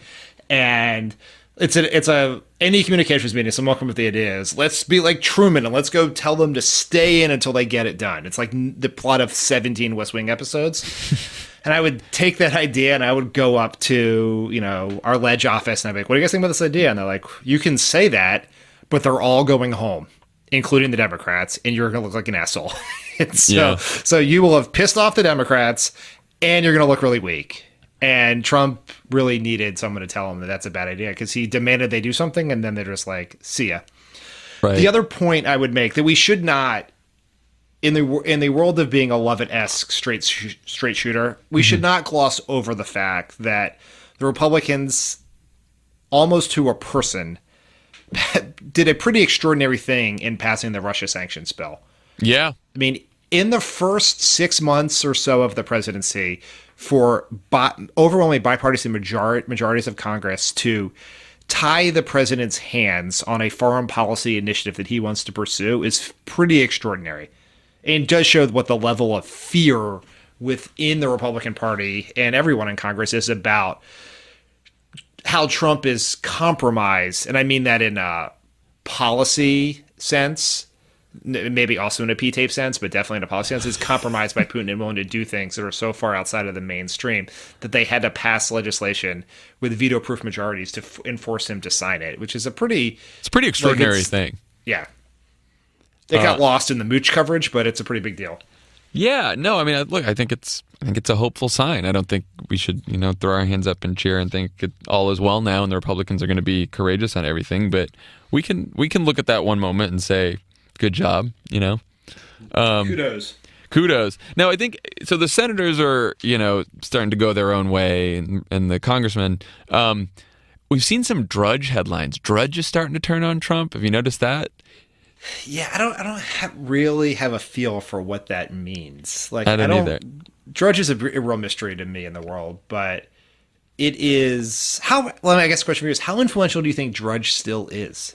And it's a any communications meeting. Someone come up with the idea is, let's be like Truman and let's go tell them to stay in until they get it done. It's like the plot of 17 West Wing episodes. And I would take that idea and I would go up to, our ledge office and I'd be like, what do you guys think about this idea? And they're like, you can say that, but they're all going home, including the Democrats, and you're going to look like an asshole. So you will have pissed off the Democrats and you're going to look really weak. And Trump really needed someone to tell him that that's a bad idea because he demanded they do something and then they're just like, see ya. Right. The other point I would make that we should not, in the world of being a Lovett-esque straight shooter, we should not gloss over the fact that the Republicans, almost to a person, did a pretty extraordinary thing in passing the Russia sanctions bill. Yeah. I mean, in the first 6 months or so of the presidency, for overwhelmingly bipartisan majorities of Congress to tie the president's hands on a foreign policy initiative that he wants to pursue is pretty extraordinary. And does show what the level of fear within the Republican Party and everyone in Congress is about how Trump is compromised. And I mean that in a policy sense, maybe also in a P-tape sense, but definitely in a policy sense, is compromised by Putin and willing to do things that are so far outside of the mainstream that they had to pass legislation with veto-proof majorities to enforce him to sign it, which is a pretty extraordinary thing. Yeah. It got lost in the mooch coverage, but it's a pretty big deal. Yeah, no, I mean, look, I think it's a hopeful sign. I don't think we should, throw our hands up and cheer and think all is well now and the Republicans are going to be courageous on everything. But we can look at that one moment and say, good job, Kudos. Now, I think so. The senators are, starting to go their own way, and the congressmen. We've seen some Drudge headlines. Drudge is starting to turn on Trump. Have you noticed that? Yeah, I don't really have a feel for what that means. Like, I don't either. Drudge is a real mystery to me in the world, but it is I guess the question for you is, how influential do you think Drudge still is?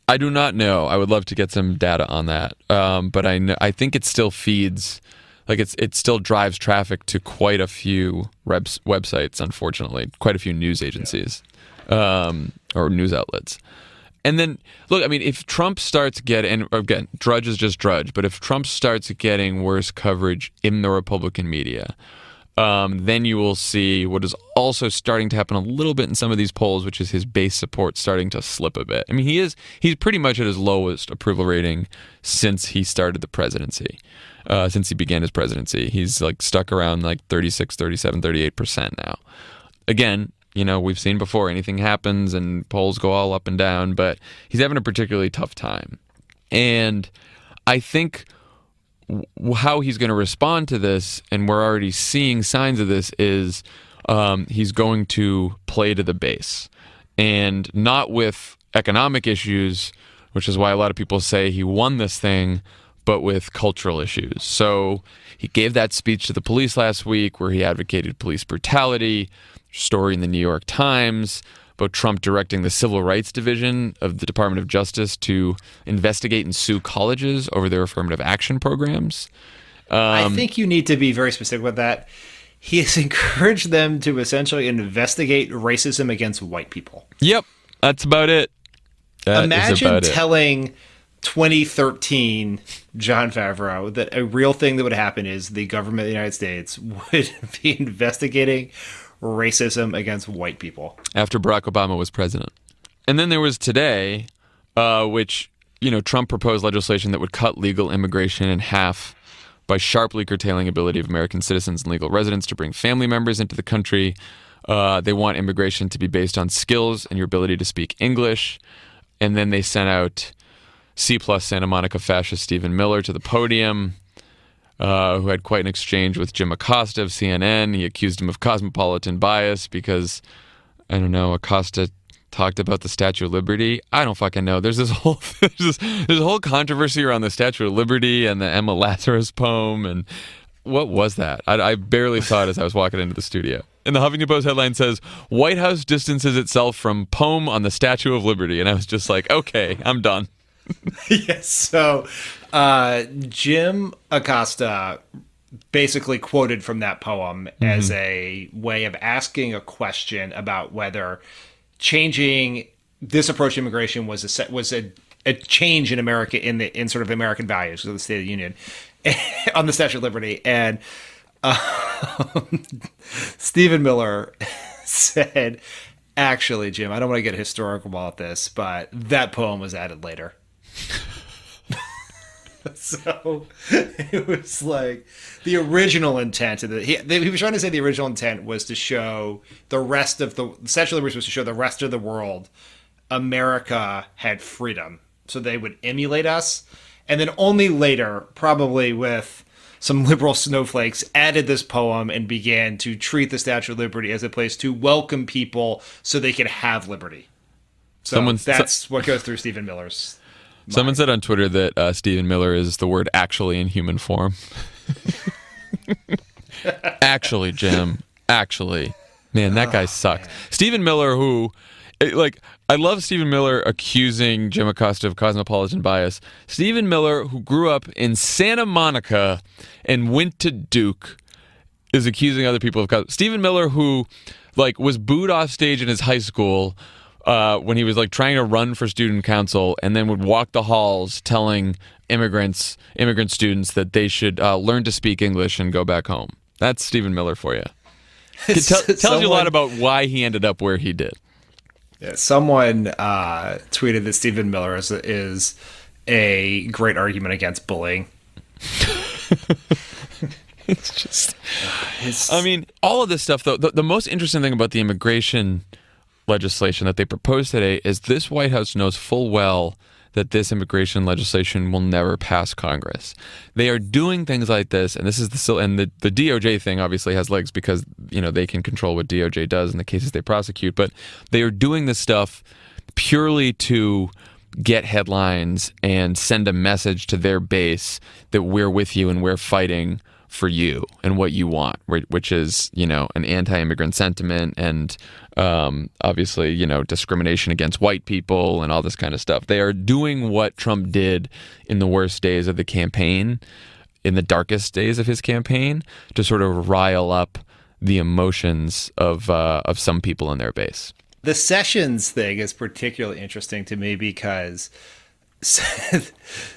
I do not know. I would love to get some data on that. But I think it still feeds, like it still drives traffic to quite a few websites, unfortunately, quite a few news agencies or news outlets. And then, look, I mean, if Trump starts getting, again, Drudge is just Drudge, but if Trump starts getting worse coverage in the Republican media, then you will see what is also starting to happen a little bit in some of these polls, which is his base support starting to slip a bit. I mean, he's pretty much at his lowest approval rating since he started the presidency, since he began his presidency. He's like stuck around like 36, 37, 38% now. Again, we've seen before, anything happens and polls go all up and down, but he's having a particularly tough time. And I think how he's going to respond to this, and we're already seeing signs of this, is he's going to play to the base. And not with economic issues, which is why a lot of people say he won this thing, but with cultural issues. So he gave that speech to the police last week where he advocated police brutality, story in the New York Times about Trump directing the Civil Rights Division of the Department of Justice to investigate and sue colleges over their affirmative action programs. I think you need to be very specific with that. He has encouraged them to essentially investigate racism against white people. Yep, that's about it. Imagine telling 2013 Jon Favreau that a real thing that would happen is the government of the United States would be investigating racism against white people. After Barack Obama was president. And then there was today, which, Trump proposed legislation that would cut legal immigration in half by sharply curtailing ability of American citizens and legal residents to bring family members into the country. They want immigration to be based on skills and your ability to speak English. And then they sent out C+ Santa Monica fascist Stephen Miller to the podium, who had quite an exchange with Jim Acosta of CNN. He accused him of cosmopolitan bias because, I don't know, Acosta talked about the Statue of Liberty. I don't fucking know. There's this whole there's a whole controversy around the Statue of Liberty and the Emma Lazarus poem. And what was that? I barely saw it as I was walking into the studio. And the Huffington Post headline says, White House distances itself from poem on the Statue of Liberty. And I was just like, okay, I'm done. Yes. So Jim Acosta basically quoted from that poem as a way of asking a question about whether changing this approach to immigration was a change in America in sort of American values of the State of the Union on the Statue of Liberty. And Stephen Miller said, actually, Jim, I don't want to get historical about this, but that poem was added later. So it was like the original intent of he was trying to say the original intent was to show the rest of the Statue of Liberty was to show the rest of the world America had freedom, so they would emulate us, and then only later, probably with some liberal snowflakes, added this poem and began to treat the Statue of Liberty as a place to welcome people so they could have liberty. So that's what goes through Stephen Miller's mind. Someone said on Twitter that Stephen Miller is the word actually in human form. Actually, Jim. Actually. Man, that guy sucks. Man. Stephen Miller, who, like, I love Stephen Miller accusing Jim Acosta of cosmopolitan bias. Stephen Miller, who grew up in Santa Monica and went to Duke, is accusing other people of Stephen Miller, who, like, was booed off stage in his high school when he was, like, trying to run for student council, and then would walk the halls telling immigrant students that they should learn to speak English and go back home. That's Stephen Miller for you. It tells you a lot about why he ended up where he did. Yeah, someone tweeted that Stephen Miller is a great argument against bullying. It's just, I mean, all of this stuff, though, the most interesting thing about the immigration legislation that they proposed today is this White House knows full well that this immigration legislation will never pass Congress. They are doing things like this, and this is the DOJ thing obviously has legs because, you know, they can control what DOJ does in the cases they prosecute, but they are doing this stuff purely to get headlines and send a message to their base that we're with you and we're fighting for you and what you want, which is, you know, an anti-immigrant sentiment and obviously, you know, discrimination against white people and all this kind of stuff. They are doing what Trump did in the worst days of the campaign, in the darkest days of his campaign, to sort of rile up the emotions of some people in their base. The Sessions thing is particularly interesting to me because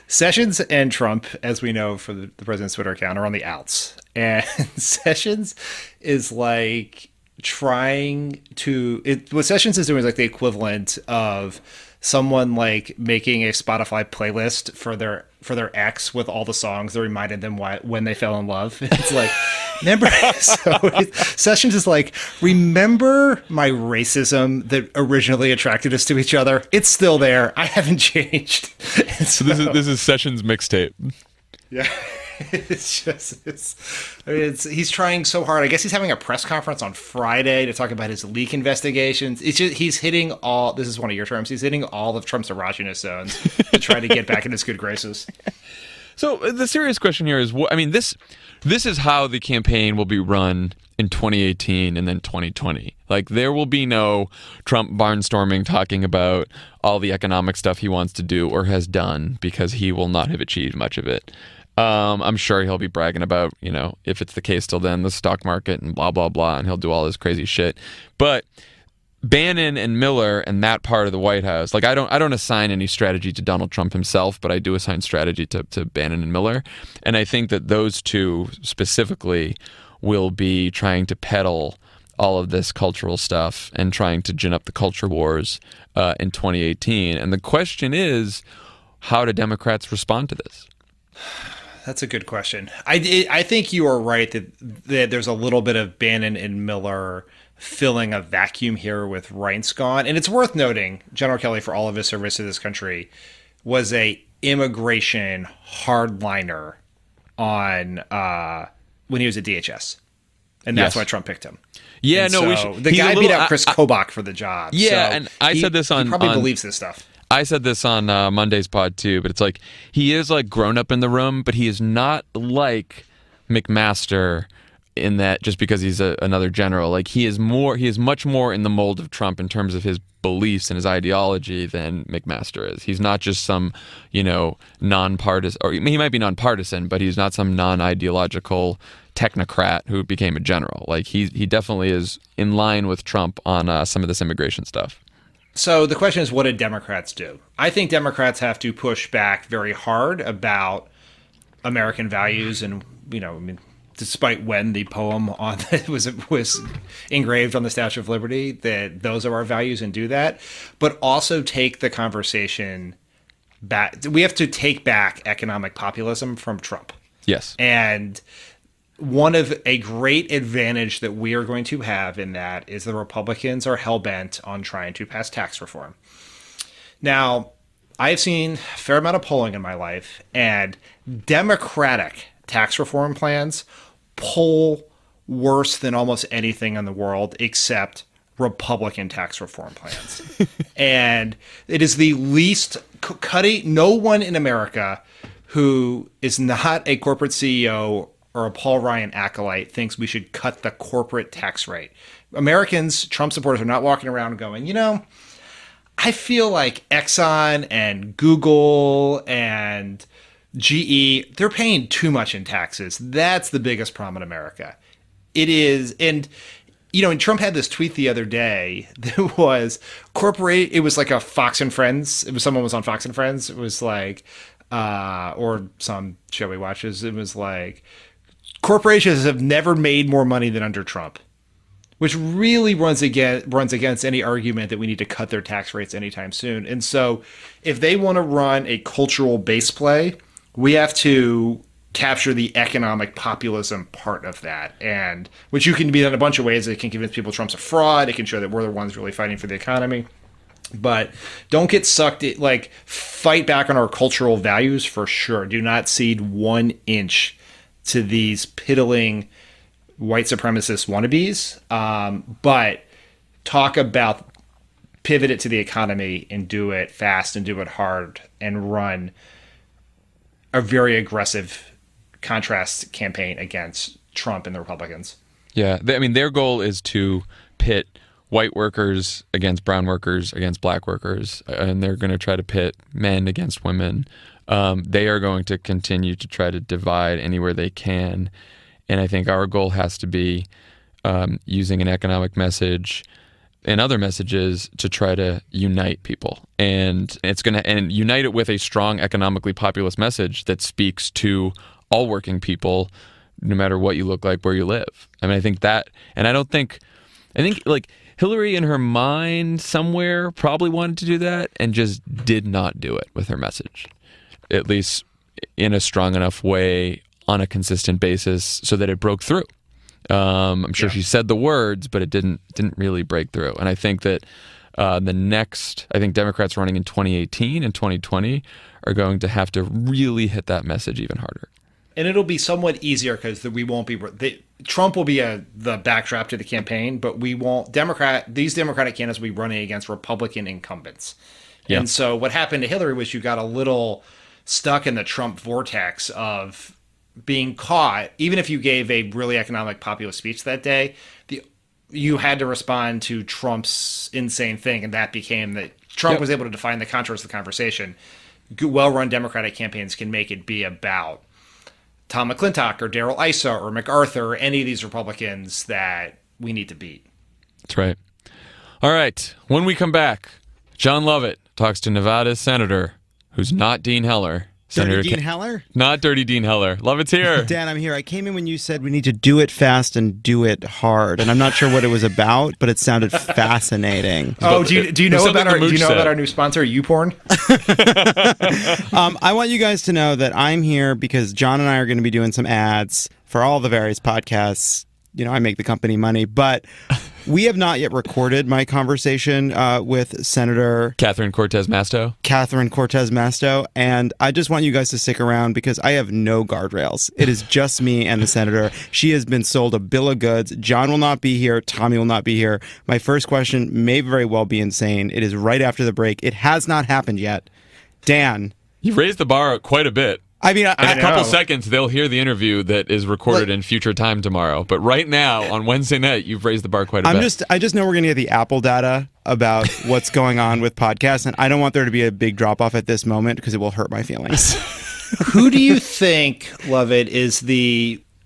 Sessions and Trump, as we know from the president's Twitter account, are on the outs. And Sessions is like trying to... what Sessions is doing is like the equivalent of someone like making a Spotify playlist for their ex with all the songs that reminded them when they fell in love. It's like, remember? Sessions is like, remember my racism that originally attracted us to each other? It's still there. I haven't changed. So this is Sessions' mixtape. Yeah. He's trying so hard. I guess he's having a press conference on Friday to talk about his leak investigations. It's just, he's hitting all, this is one of your terms, he's hitting all of Trump's erogenous zones to try to get back in his good graces. So the serious question here is, this is how the campaign will be run in 2018 and then 2020. Like, there will be no Trump barnstorming talking about all the economic stuff he wants to do or has done, because he will not have achieved much of it. I'm sure he'll be bragging about, you know, if it's the case till then, the stock market and blah, blah, blah, and he'll do all this crazy shit. But Bannon and Miller and that part of the White House, like, I don't assign any strategy to Donald Trump himself, but I do assign strategy to Bannon and Miller. And I think that those two specifically will be trying to peddle all of this cultural stuff and trying to gin up the culture wars in 2018. And the question is, how do Democrats respond to this? That's a good question. I think you are right that there's a little bit of Bannon and Miller filling a vacuum here with Reince gone. And it's worth noting, General Kelly, for all of his service to this country, was a immigration hardliner on when he was at DHS. And that's why Trump picked him. Yeah, and no, so the guy beat out Chris Kobach for the job. Yeah, so and I said this on... He probably believes this stuff. I said this on Monday's pod too, but it's like, he is like grown up in the room, but he is not like McMaster in that just because he's another general. Like, he is much more in the mold of Trump in terms of his beliefs and his ideology than McMaster is. He's not just some, you know, nonpartisan, or he might be nonpartisan, but he's not some non-ideological technocrat who became a general. Like, he definitely is in line with Trump on some of this immigration stuff. So the question is, what did Democrats do? I think Democrats have to push back very hard about American values, and despite when the poem on was engraved on the Statue of Liberty, that those are our values, and do that, but also take the conversation back. We have to take back economic populism from Trump. Yes, and one of a great advantage that we are going to have in that is the Republicans are hell-bent on trying to pass tax reform. Now, I've seen a fair amount of polling in my life, and Democratic tax reform plans poll worse than almost anything in the world except Republican tax reform plans. And it is the least cutting. No one in America who is not a corporate CEO or a Paul Ryan acolyte thinks we should cut the corporate tax rate. Americans, Trump supporters, are not walking around going, I feel like Exxon and Google and GE, they're paying too much in taxes. That's the biggest problem in America. It is. And, and Trump had this tweet the other day that was it was like a Fox and Friends. Someone was on Fox and Friends. It was like, or some show he watches. It was like, corporations have never made more money than under Trump, which really runs against any argument that we need to cut their tax rates anytime soon. And so if they want to run a cultural base play, we have to capture the economic populism part of that, and which you can be done a bunch of ways. It can convince people Trump's a fraud. It can show that we're the ones really fighting for the economy. But don't get sucked in, fight back on our cultural values for sure. Do not cede 1 inch to these piddling white supremacist wannabes, but talk about pivot it to the economy and do it fast and do it hard and run a very aggressive contrast campaign against Trump and the Republicans. Yeah. Their goal is to pit white workers against brown workers against black workers, and they're going to try to pit men against women. They are going to continue to try to divide anywhere they can. And I think our goal has to be using an economic message and other messages to try to unite people. And it's going to unite it with a strong economically populist message that speaks to all working people, no matter what you look like, where you live. I think that, and I think Hillary in her mind somewhere probably wanted to do that and just did not do it with her message, at least in a strong enough way on a consistent basis so that it broke through. I'm sure she said the words, but it didn't really break through. And I think that I think Democrats running in 2018 and 2020 are going to have to really hit that message even harder. And it'll be somewhat easier because we won't be Trump will be the backdrop to the campaign, but we won't these Democratic candidates will be running against Republican incumbents. Yeah. And so what happened to Hillary was you got a little stuck in the Trump vortex of being caught. Even if you gave a really economic populist speech that day, you had to respond to Trump's insane thing, and that became that Trump was able to define the contours of the conversation. Well-run Democratic campaigns can make it be about Tom McClintock or Darrell Issa or MacArthur or any of these Republicans that we need to beat. That's right. All right. When we come back, Jon Lovett talks to Nevada's senator, who's not Dean Heller. Dirty Dean Heller? Not Dirty Dean Heller. Lovett's here. Dan, I'm here. I came in when you said we need to do it fast and do it hard, and I'm not sure what it was about, but it sounded fascinating. Oh, do you know about our new sponsor, YouPorn? I want you guys to know that I'm here because John and I are going to be doing some ads for all the various podcasts. I make the company money, but we have not yet recorded my conversation with Senator Catherine Cortez Masto, and I just want you guys to stick around because I have no guardrails. It is just me and the senator. She has been sold a bill of goods. John will not be here. Tommy will not be here. My first question may very well be insane. It is right after the break. It has not happened yet. Dan. You've raised the bar quite a bit. In a couple seconds, they'll hear the interview that is recorded in future time tomorrow. But right now, on Wednesday night, you've raised the bar quite a bit. I just know we're going to get the Apple data about what's going on with podcasts, and I don't want there to be a big drop-off at this moment because it will hurt my feelings. Who do you think, Lovett, is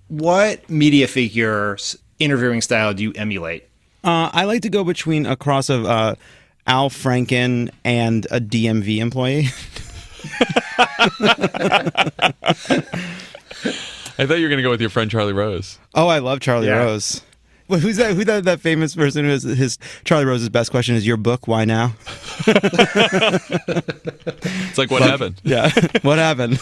what media figure's interviewing style do you emulate? I like to go between a cross of Al Franken, and a DMV employee. I thought you were going to go with your friend Charlie Rose. Oh, I love Charlie Yeah. Rose. Well, who's that? That famous person who has his Charlie Rose's best question is your book? Why now? It's like, what happened? Yeah, what happened?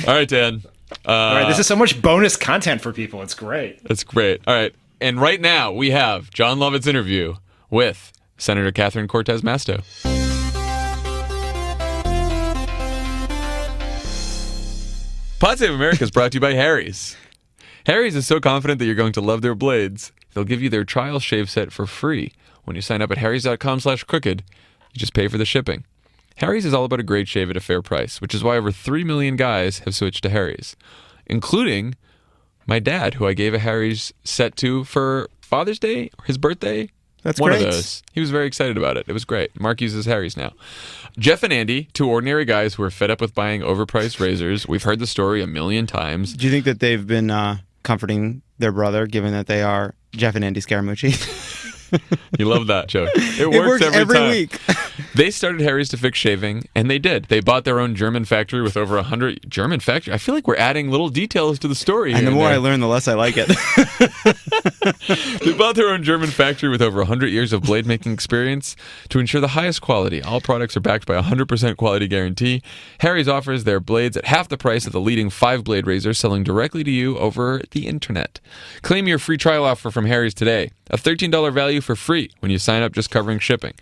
All right, Dan. All right, this is so much bonus content for people. It's great. That's great. All right. And right now we have Jon Lovett's interview with Senator Catherine Cortez Masto. Pod Save America is brought to you by Harry's. Harry's is so confident that you're going to love their blades, they'll give you their trial shave set for free. When you sign up at harrys.com/crooked, you just pay for the shipping. Harry's is all about a great shave at a fair price, which is why over 3 million guys have switched to Harry's, including my dad, who I gave a Harry's set to for Father's Day or his birthday. That's One great. of those. He was very excited about it. It was great. Mark uses Harry's now. Jeff and Andy, two ordinary guys who are fed up with buying overpriced razors. We've heard the story a million times. Do you think that they've been comforting their brother, given that they are Jeff and Andy Scaramucci? You love that joke. It works every time. week. They started Harry's to fix shaving, and they did. They bought their own German factory with over 100 German factory. I feel like we're adding little details to the story. And the more there. I learn, the less I like it. They bought their own German factory with over 100 years of blade making experience to ensure the highest quality. All products are backed by a 100% quality guarantee. Harry's offers their blades at half the price of the leading 5-blade razor selling directly to you over the internet. Claim your free trial offer from Harry's today. A $13 value for free when you sign up, just covering shipping.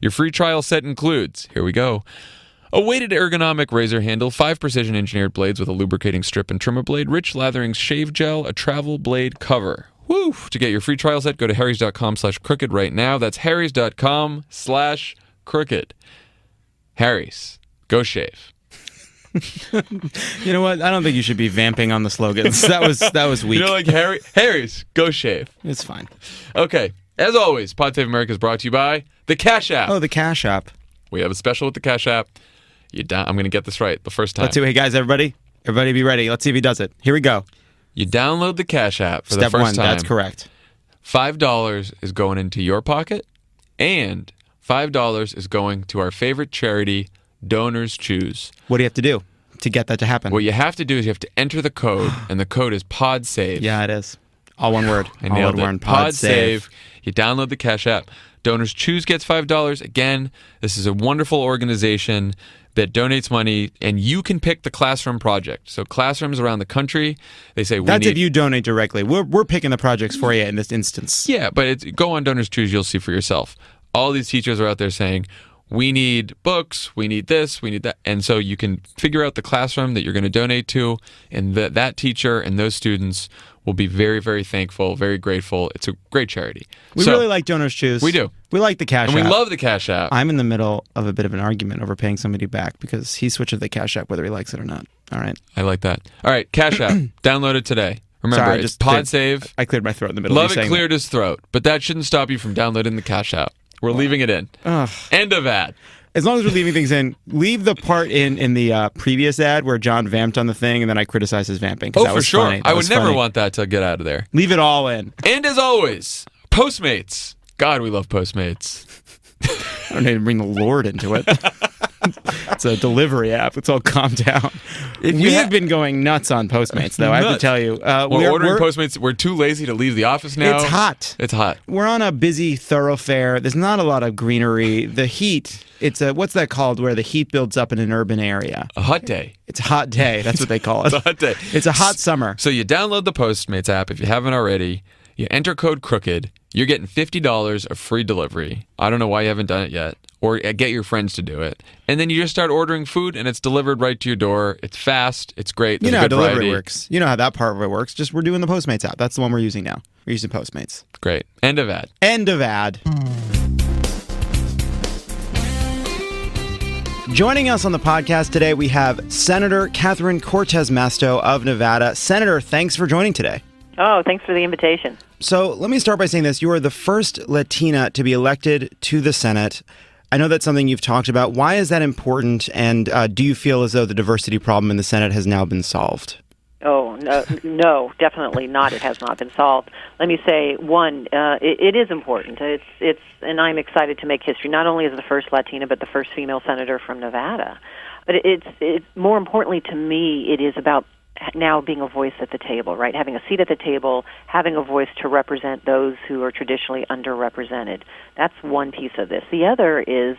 Your free trial set includes, here we go, a weighted ergonomic razor handle, 5 precision engineered blades with a lubricating strip and trimmer blade, rich lathering shave gel, a travel blade cover. Woo! To get your free trial set, go to harrys.com/crooked right now. That's harrys.com/crooked. Harry's. Go shave. You know what? I don't think you should be vamping on the slogans. That was weak. You know, like Harry's. Go shave. It's fine. Okay. As always, Pod Save America is brought to you by the Cash App. Oh, the Cash App. We have a special with the Cash App. I'm going to get this right the first time. Let's see. Hey, guys, everybody be ready. Let's see if he does it. Here we go. You download the Cash App for Step the first one. time. That's correct. $5 is going into your pocket, and $5 is going to our favorite charity, Donors Choose. What do you have to do to get that to happen? What you have to do is you have to enter the code, and the code is PODSAVE. Yeah, it is. All one word. I All nailed one it. word. Pod save. You download the Cash App. Donors Choose gets $5. Again, this is a wonderful organization that donates money, and you can pick the classroom project. So classrooms around the country, they say That's if you donate directly. We're picking the projects for you in this instance. Yeah, but go on Donors Choose, you'll see for yourself. All these teachers are out there saying, we need books, we need this, we need that. And so you can figure out the classroom that you're going to donate to, and that teacher and those students will be very, very thankful, very grateful. It's a great charity. We really like Donors Choose. We do. We like the Cash And App. we love the Cash App. I'm in the middle of a bit of an argument over paying somebody back because he switched to the Cash App whether he likes it or not. All right. I like that. All right, Cash App. Download it today. Remember, Sorry, it's PodSave. I cleared my throat in the middle of you Lovett saying cleared his throat, but that shouldn't stop you from downloading the Cash App. We're leaving it in. Ugh. End of ad. As long as we're leaving things in, leave the part in the previous ad where John vamped on the thing and then I criticized his vamping. Oh, that for was sure. funny. That I would was never funny. want that to get out of there. Leave it all in. And as always, Postmates. God, we love Postmates. I don't need to bring the Lord into it. It's a delivery app. Let's all calm down. We have been going nuts on Postmates, though. I have to tell you. We're ordering Postmates. We're too lazy to leave the office now. It's hot. It's hot. We're on a busy thoroughfare. There's not a lot of greenery. The heat, it's a, what's that called, where the heat builds up in an urban area? A hot day. It's a hot day. That's what they call it. It's a hot day. It's a hot summer. So you download the Postmates app if you haven't already. You enter code CROOKED. You're getting $50 of free delivery. I don't know why you haven't done it yet. Or get your friends to do it. And then you just start ordering food, and it's delivered right to your door. It's fast. It's great. You There's know a how good delivery variety. works. You know how that part of it works. Just we're doing the Postmates app. That's the one we're using now. We're using Postmates. Great. End of ad. End of ad. Joining us on the podcast today, we have Senator Catherine Cortez Masto of Nevada. Senator, thanks for joining today. Oh, thanks for the invitation. So let me start by saying this. You are the first Latina to be elected to the Senate. I know that's something you've talked about. Why is that important? And do you feel as though the diversity problem in the Senate has now been solved? Oh, no, no, definitely not. It has not been solved. Let me say, one, it is important. And I'm excited to make history, not only as the first Latina, but the first female senator from Nevada. But it's more importantly to me, it is about now being a voice at the table, right? Having a seat at the table, having a voice to represent those who are traditionally underrepresented. That's one piece of this. The other is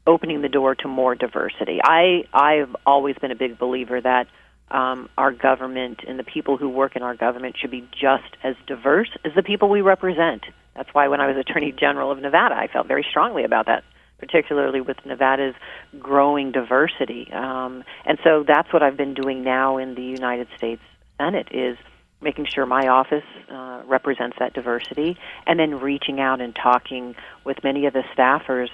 opening the door to more diversity. I've always been a big believer that our government and the people who work in our government should be just as diverse as the people we represent. That's why when I was Attorney General of Nevada, I felt very strongly about that, particularly with Nevada's growing diversity. And so that's what I've been doing now in the United States Senate, is making sure my office represents that diversity, and then reaching out and talking with many of the staffers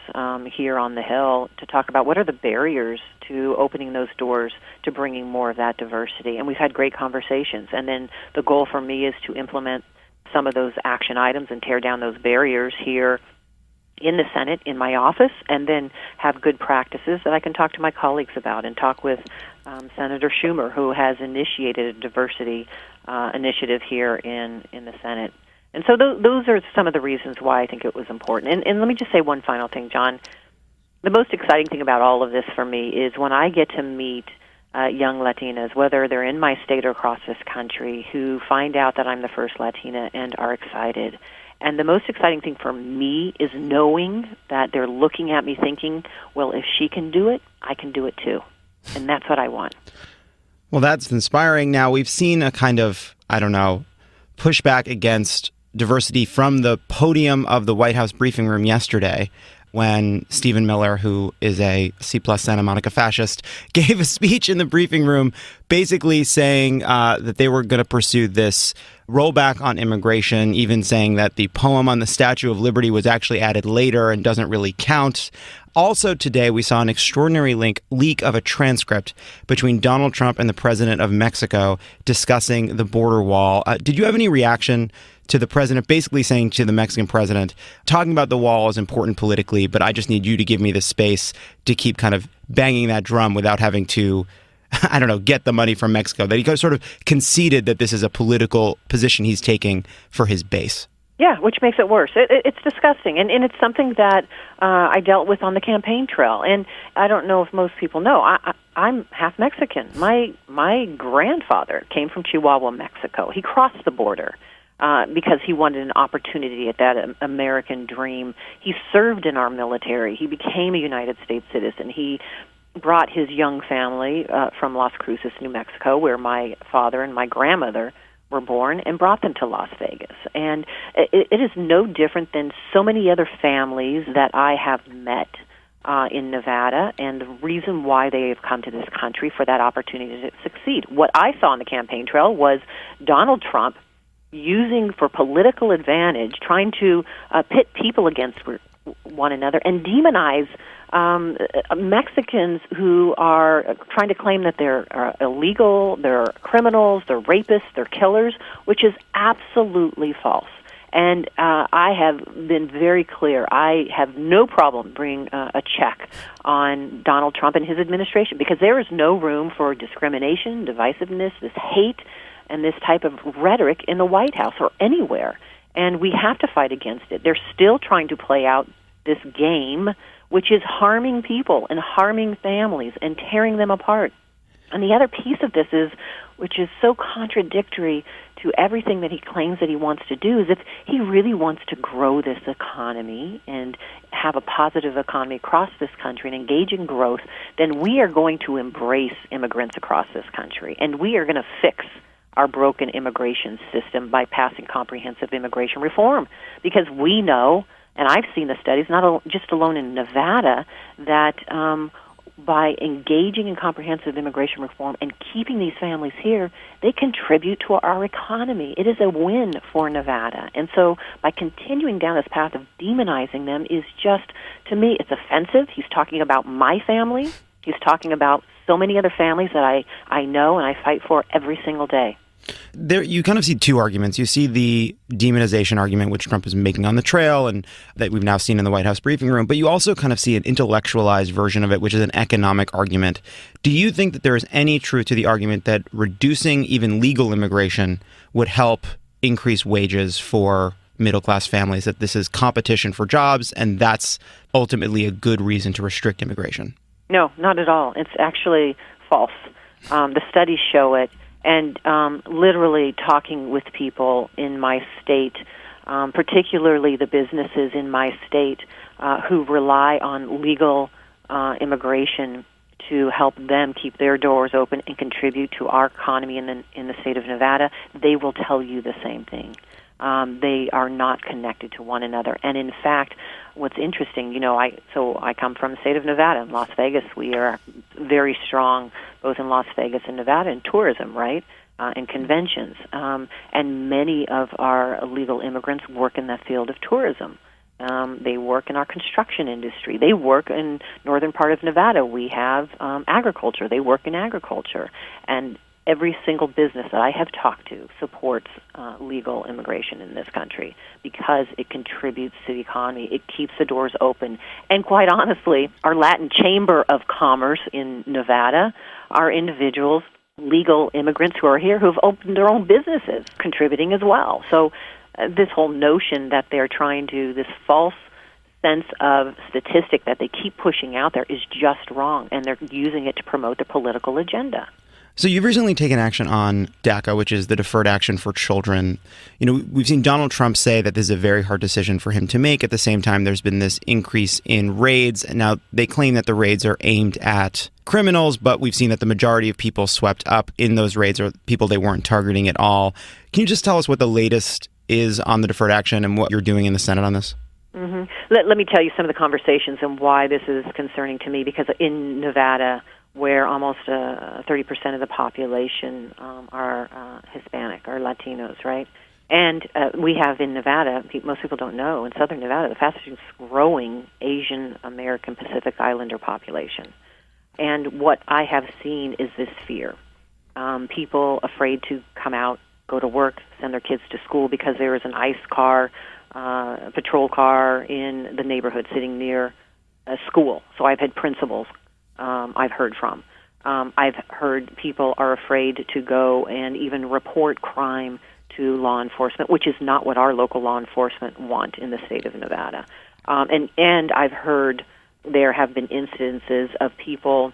here on the Hill to talk about what are the barriers to opening those doors to bringing more of that diversity. And we've had great conversations. And then the goal for me is to implement some of those action items and tear down those barriers here in the Senate, in my office, and then have good practices that I can talk to my colleagues about, and talk with Senator Schumer, who has initiated a diversity initiative here in the Senate. And so those are some of the reasons why I think it was important. And let me just say one final thing, John. The most exciting thing about all of this for me is when I get to meet young Latinas, whether they're in my state or across this country, who find out that I'm the first Latina and are excited. And the most exciting thing for me is knowing that they're looking at me thinking, well, if she can do it, I can do it too. And that's what I want. Well, that's inspiring. Now, we've seen a kind of, pushback against diversity from the podium of the White House briefing room yesterday, when Stephen Miller, who is a C+ Santa Monica fascist, gave a speech in the briefing room basically saying that they were going to pursue this rollback on immigration, even saying that the poem on the Statue of Liberty was actually added later and doesn't really count. Also today, we saw an extraordinary leak of a transcript between Donald Trump and the president of Mexico discussing the border wall. Did you have any reaction to the president basically saying to the Mexican president, talking about the wall is important politically, but I just need you to give me the space to keep kind of banging that drum without having to, get the money from Mexico, that he sort of conceded that this is a political position he's taking for his base? Yeah, which makes it worse. It's disgusting, and it's something that I dealt with on the campaign trail. And I don't know if most people know, I'm half Mexican. My grandfather came from Chihuahua, Mexico. He crossed the border because he wanted an opportunity at that American dream. He served in our military. He became a United States citizen. He brought his young family from Las Cruces, New Mexico, where my father and my grandmother were born, and brought them to Las Vegas. And it is no different than so many other families that I have met in Nevada, and the reason why they have come to this country for that opportunity to succeed. What I saw on the campaign trail was Donald Trump using for political advantage, trying to pit people against one another and demonize Mexicans who are trying to claim that they're illegal, they're criminals, they're rapists, they're killers, which is absolutely false. And I have been very clear. I have no problem bringing a check on Donald Trump and his administration, because there is no room for discrimination, divisiveness, this hate, and this type of rhetoric in the White House or anywhere. And we have to fight against it. They're still trying to play out this game, which is harming people and harming families and tearing them apart. And the other piece of this is, which is so contradictory to everything that he claims that he wants to do, is if he really wants to grow this economy and have a positive economy across this country and engage in growth, then we are going to embrace immigrants across this country, and we are going to fix our broken immigration system by passing comprehensive immigration reform, because we know, and I've seen the studies, not just alone in Nevada, that by engaging in comprehensive immigration reform and keeping these families here, they contribute to our economy. It is a win for Nevada. And so by continuing down this path of demonizing them is just, to me, it's offensive. He's talking about my family. He's talking about so many other families that I know and I fight for every single day. There, you kind of see two arguments. You see the demonization argument, which Trump is making on the trail and that we've now seen in the White House briefing room, but you also kind of see an intellectualized version of it, which is an economic argument. Do you think that there is any truth to the argument that reducing even legal immigration would help increase wages for middle-class families, that this is competition for jobs, and that's ultimately a good reason to restrict immigration? No, not at all. It's actually false. The studies show it. And literally talking with people in my state, particularly the businesses in my state who rely on legal immigration to help them keep their doors open and contribute to our economy in the state of Nevada, they will tell you the same thing. They are not connected to one another. And in fact, what's interesting, I come from the state of Nevada. In Las Vegas, we are very strong, both in Las Vegas and Nevada, in tourism, right, and conventions. And many of our illegal immigrants work in that field of tourism. They work in our construction industry. They work in northern part of Nevada. We have agriculture. They work in agriculture. And every single business that I have talked to supports legal immigration in this country because it contributes to the economy. It keeps the doors open. And quite honestly, our Latin Chamber of Commerce in Nevada are individuals, legal immigrants who are here who have opened their own businesses, contributing as well. So this whole notion that they're trying to, this false sense of statistic that they keep pushing out there is just wrong, and they're using it to promote their political agenda. So you've recently taken action on DACA, which is the Deferred Action for Children. We've seen Donald Trump say that this is a very hard decision for him to make. At the same time, there's been this increase in raids. Now, they claim that the raids are aimed at criminals, but we've seen that the majority of people swept up in those raids are people they weren't targeting at all. Can you just tell us what the latest is on the Deferred Action and what you're doing in the Senate on this? Mm-hmm. Let me tell you some of the conversations and why this is concerning to me, because in Nevada, where almost 30% of the population are Hispanic or Latinos, right? And we have in Nevada, most people don't know, in southern Nevada, the fastest growing Asian American Pacific Islander population. And what I have seen is this fear. People afraid to come out, go to work, send their kids to school because there is an ICE car, a patrol car in the neighborhood sitting near a school. So I've had principals I've heard from. I've heard people are afraid to go and even report crime to law enforcement, which is not what our local law enforcement want in the state of Nevada. And I've heard there have been incidences of people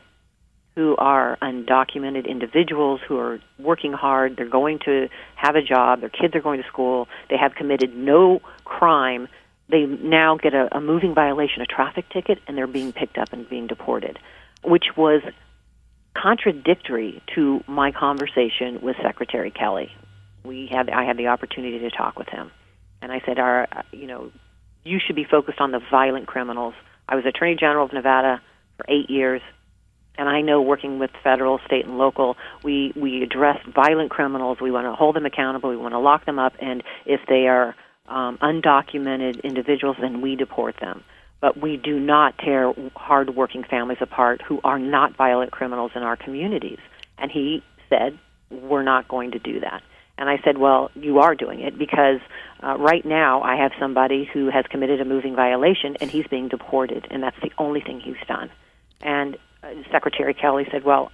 who are undocumented individuals who are working hard, they're going to have a job, their kids are going to school, they have committed no crime, they now get a moving violation, a traffic ticket, and they're being picked up and being deported, which was contradictory to my conversation with Secretary Kelly. I had the opportunity to talk with him, and I said, you should be focused on the violent criminals. I was Attorney General of Nevada for 8 years, and I know working with federal, state, and local, we address violent criminals. We want to hold them accountable. We want to lock them up, and if they are undocumented individuals, then we deport them. But we do not tear hard-working families apart who are not violent criminals in our communities. And he said, we're not going to do that. And I said, well, you are doing it because right now I have somebody who has committed a moving violation and he's being deported, and that's the only thing he's done. And Secretary Kelly said, well,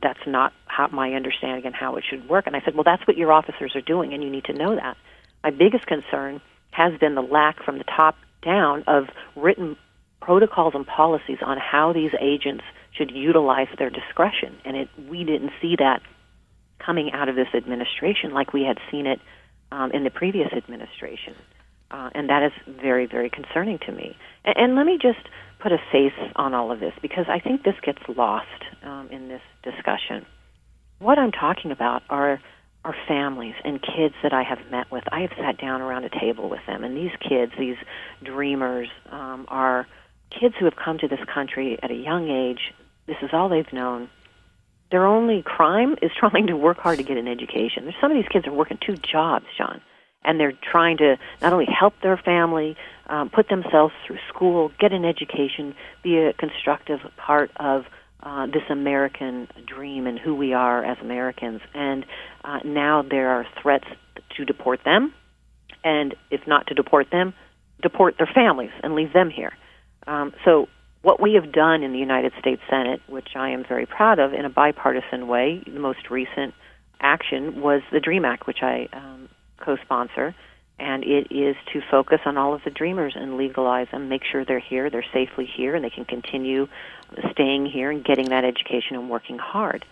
that's not my understanding and how it should work. And I said, well, that's what your officers are doing, and you need to know that. My biggest concern has been the lack from the top down of written protocols and policies on how these agents should utilize their discretion. And we didn't see that coming out of this administration like we had seen it in the previous administration. And that is very, very concerning to me. And let me just put a face on all of this, because I think this gets lost in this discussion. What I'm talking about are families and kids that I have met with. I have sat down around a table with them, and these kids, these dreamers, are kids who have come to this country at a young age. This is all they've known. Their only crime is trying to work hard to get an education. Some of these kids are working 2 jobs, Jon, and they're trying to not only help their family, put themselves through school, get an education, be a constructive part of this American dream and who we are as Americans. And now there are threats to deport them, and if not to deport them, deport their families and leave them here. So what we have done in the United States Senate, which I am very proud of in a bipartisan way, the most recent action was the DREAM Act, which I co-sponsor, and it is to focus on all of the dreamers and legalize them, make sure they're here, they're safely here, and they can continue staying here and getting that education and working hard.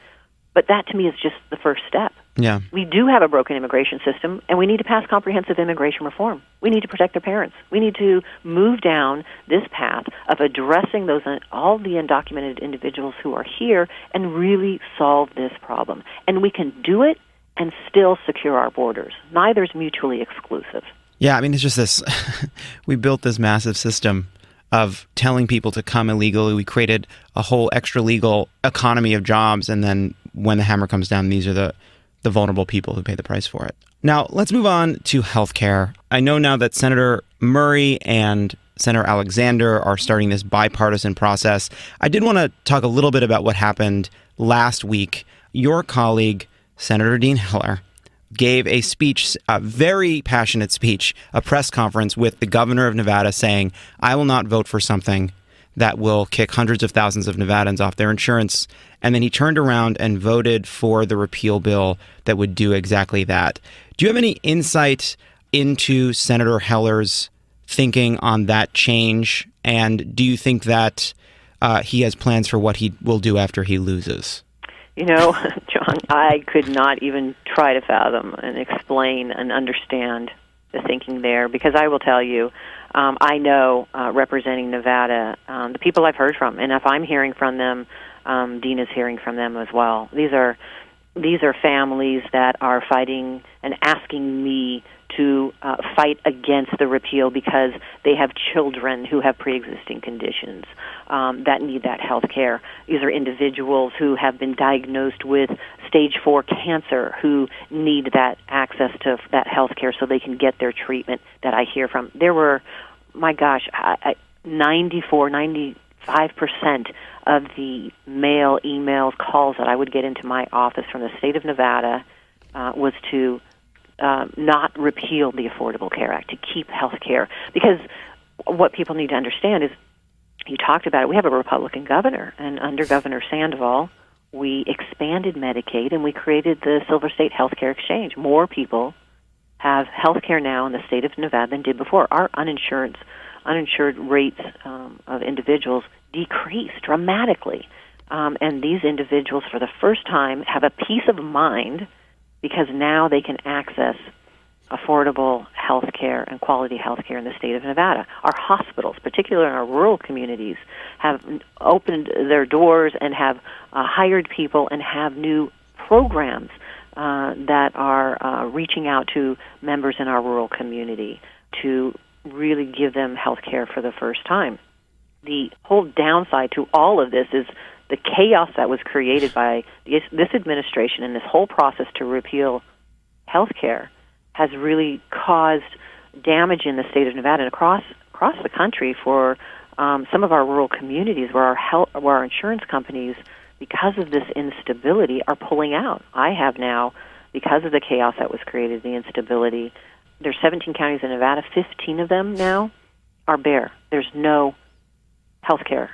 But that, to me, is just the first step. Yeah. We do have a broken immigration system, and we need to pass comprehensive immigration reform. We need to protect their parents. We need to move down this path of addressing those all the undocumented individuals who are here and really solve this problem. And we can do it and still secure our borders. Neither is mutually exclusive. Yeah, I mean, it's just this. We built this massive system of telling people to come illegally. We created a whole extra legal economy of jobs, and then when the hammer comes down, these are the vulnerable people who pay the price for it. Now, let's move on to healthcare. I know now that Senator Murray and Senator Alexander are starting this bipartisan process. I did want to talk a little bit about what happened last week. Your colleague, Senator Dean Heller, gave a speech, a very passionate speech, a press conference with the governor of Nevada saying, I will not vote for something that will kick hundreds of thousands of Nevadans off their insurance. And then he turned around and voted for the repeal bill that would do exactly that. Do you have any insight into Senator Heller's thinking on that change? And do you think that he has plans for what he will do after he loses? You know, John, I could not even try to fathom and explain and understand the thinking there, because I will tell you, I know, representing Nevada, the people I've heard from, and if I'm hearing from them, Dean is hearing from them as well. These are families that are fighting and asking me to fight against the repeal because they have children who have pre-existing conditions that need that health care. These are individuals who have been diagnosed with stage 4 cancer who need that access to that health care so they can get their treatment that I hear from. There were, my gosh, 95% of the mail, emails, calls that I would get into my office from the state of Nevada was to not repeal the Affordable Care Act, to keep health care. Because what people need to understand is, you talked about it, we have a Republican governor, and under Governor Sandoval, we expanded Medicaid and we created the Silver State Health Care Exchange. More people have health care now in the state of Nevada than did before. Our uninsured rates of individuals decreased dramatically. And these individuals, for the first time, have a peace of mind because now they can access affordable health care and quality health care in the state of Nevada. Our hospitals, particularly in our rural communities, have opened their doors and have hired people and have new programs that are reaching out to members in our rural community to really give them health care for the first time. The whole downside to all of this is the chaos that was created by this administration and this whole process to repeal health care has really caused damage in the state of Nevada and across the country for some of our rural communities where our insurance companies, because of this instability, are pulling out. I have now, because of the chaos that was created, the instability, there's 17 counties in Nevada, 15 of them now are bare. There's no healthcare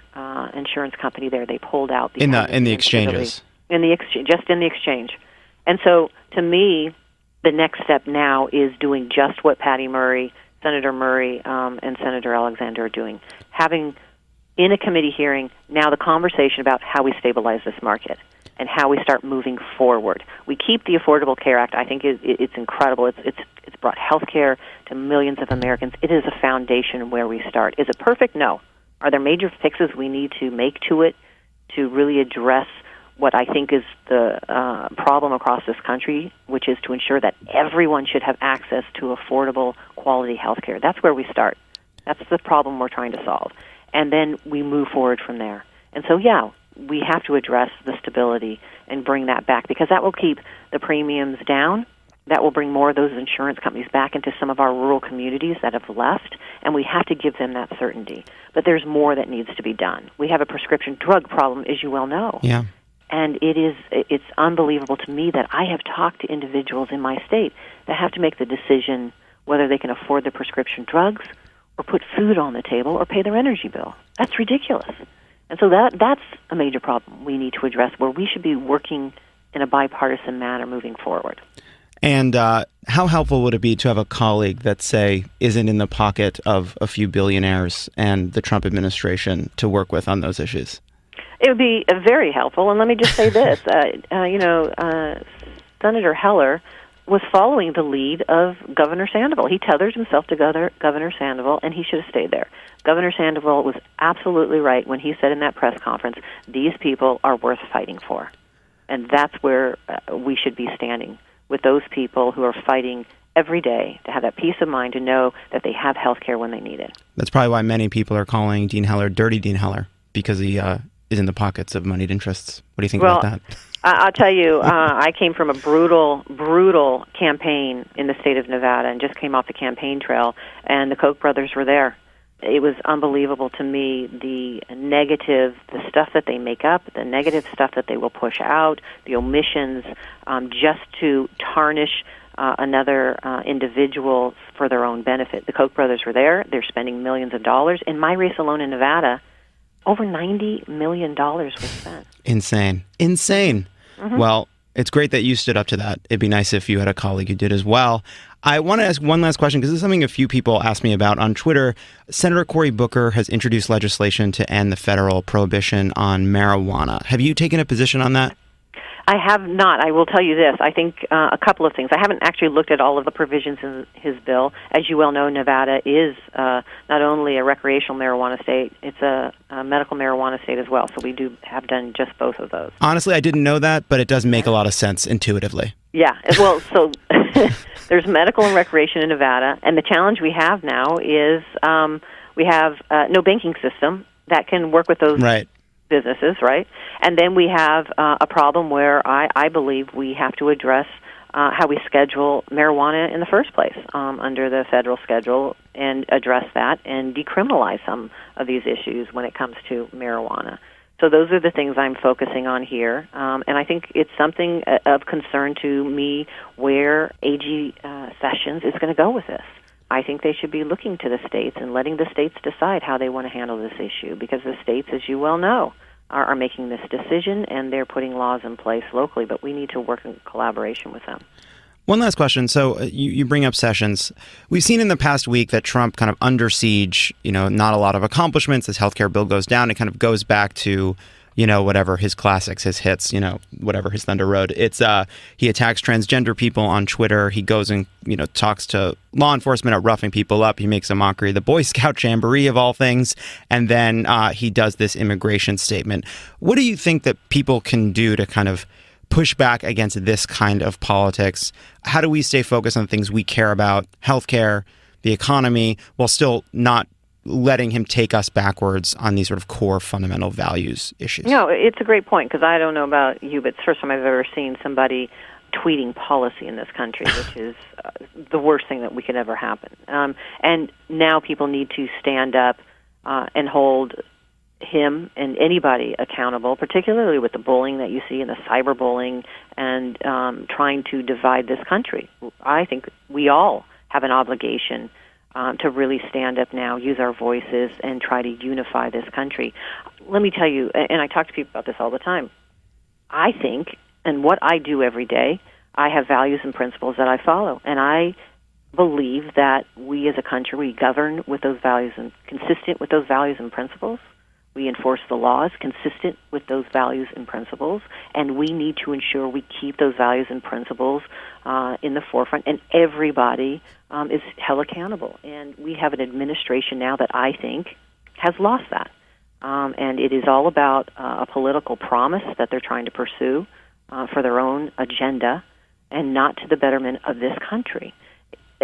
insurance company there. They pulled out in the exchanges. Just in the exchange. And so, to me, the next step now is doing just what Senator Murray, and Senator Alexander are doing. Having, in a committee hearing, now the conversation about how we stabilize this market and how we start moving forward. We keep the Affordable Care Act. I think it's incredible. It's brought health care to millions of Americans. It is a foundation where we start. Is it perfect? No. Are there major fixes we need to make to it to really address what I think is the problem across this country, which is to ensure that everyone should have access to affordable, quality health care? That's where we start. That's the problem we're trying to solve. And then we move forward from there. And so, yeah, we have to address the stability and bring that back, because that will keep the premiums down. That will bring more of those insurance companies back into some of our rural communities that have left, and we have to give them that certainty. but there's more that needs to be done. We have a prescription drug problem, as you well know. Yeah. And it's unbelievable to me that I have talked to individuals in my state that have to make the decision whether they can afford the prescription drugs or put food on the table or pay their energy bill. That's ridiculous. And so that's a major problem we need to address, where we should be working in a bipartisan manner moving forward. And how helpful would it be to have a colleague that, say, isn't in the pocket of a few billionaires and the Trump administration to work with on those issues? It would be very helpful. And let me just say this. Senator Heller was following the lead of Governor Sandoval. He tethered himself to Governor Sandoval, and he should have stayed there. Governor Sandoval was absolutely right when he said in that press conference, these people are worth fighting for. And that's where we should be standing, with those people who are fighting every day to have that peace of mind to know that they have health care when they need it. That's probably why many people are calling Dean Heller Dirty Dean Heller, because he is in the pockets of moneyed interests. What do you think about that? I'll tell you, I came from a brutal campaign in the state of Nevada and just came off the campaign trail, and the Koch brothers were there. It was unbelievable to me, the stuff that they make up, the negative stuff that they will push out, the omissions, just to tarnish another individual for their own benefit. The Koch brothers were there. They're spending millions of dollars. In my race alone in Nevada, over $90 million was spent. Insane. Mm-hmm. Well, it's great that you stood up to that. It'd be nice if you had a colleague who did as well. I want to ask one last question, because this is something a few people asked me about on Twitter. Senator Cory Booker has introduced legislation to end the federal prohibition on marijuana. Have you taken a position on that? I have not. I will tell you this. I think a couple of things. I haven't actually looked at all of the provisions in his bill. As you well know, Nevada is not only a recreational marijuana state, it's a medical marijuana state as well. So we have done just both of those. Honestly, I didn't know that, but it does make a lot of sense intuitively. Yeah. Well, so there's medical and recreation in Nevada, and the challenge we have now is we have no banking system that can work with those businesses, right? And then we have a problem where I believe we have to address how we schedule marijuana in the first place under the federal schedule, and address that and decriminalize some of these issues when it comes to marijuana. So those are the things I'm focusing on here, and I think it's something of concern to me where AG Sessions is going to go with this. I think they should be looking to the states and letting the states decide how they want to handle this issue, because the states, as you well know, are making this decision, and they're putting laws in place locally, but we need to work in collaboration with them. One last question. So you bring up Sessions. We've seen in the past week that Trump kind of under siege, not a lot of accomplishments. His healthcare bill goes down. It kind of goes back to, whatever his classics, his hits, whatever his Thunder Road. It's he attacks transgender people on Twitter. He goes and, talks to law enforcement at roughing people up. He makes a mockery of the Boy Scout Jamboree of all things. And then he does this immigration statement. What do you think that people can do to kind of push back against this kind of politics? How do we stay focused on things we care about, healthcare, the economy, while still not letting him take us backwards on these sort of core fundamental values issues? No, it's a great point, because I don't know about you, but it's the first time I've ever seen somebody tweeting policy in this country, which is the worst thing that we could ever happen. And now people need to stand up and hold him and anybody accountable, particularly with the bullying that you see and the cyberbullying and trying to divide this country. I think we all have an obligation to really stand up now, use our voices, and try to unify this country. Let me tell you, and I talk to people about this all the time, I think, and what I do every day, I have values and principles that I follow, and I believe that we as a country, we govern with those values and consistent with those values and principles. We enforce the laws consistent with those values and principles, and we need to ensure we keep those values and principles in the forefront, and everybody is held accountable. And we have an administration now that I think has lost that. And it is all about a political promise that they're trying to pursue for their own agenda and not to the betterment of this country.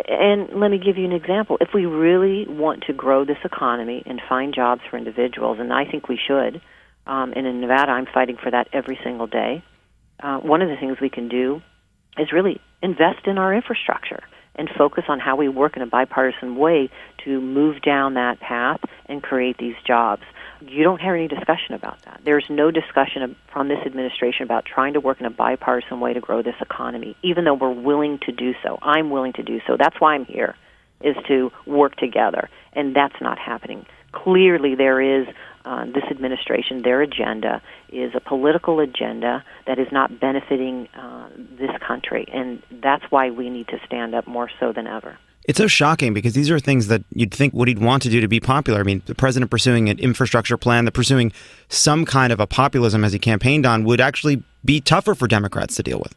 And let me give you an example. If we really want to grow this economy and find jobs for individuals, and I think we should, and in Nevada I'm fighting for that every single day, one of the things we can do is really invest in our infrastructure and focus on how we work in a bipartisan way to move down that path and create these jobs. You don't hear any discussion about that. There's no discussion from this administration about trying to work in a bipartisan way to grow this economy, even though we're willing to do so. I'm willing to do so. That's why I'm here, is to work together, and that's not happening. Clearly, there is this administration, their agenda is a political agenda that is not benefiting this country, and that's why we need to stand up more so than ever. It's so shocking because these are things that you'd think what he'd want to do to be popular. I mean, the president pursuing an infrastructure plan, the pursuing some kind of a populism as he campaigned on would actually be tougher for Democrats to deal with.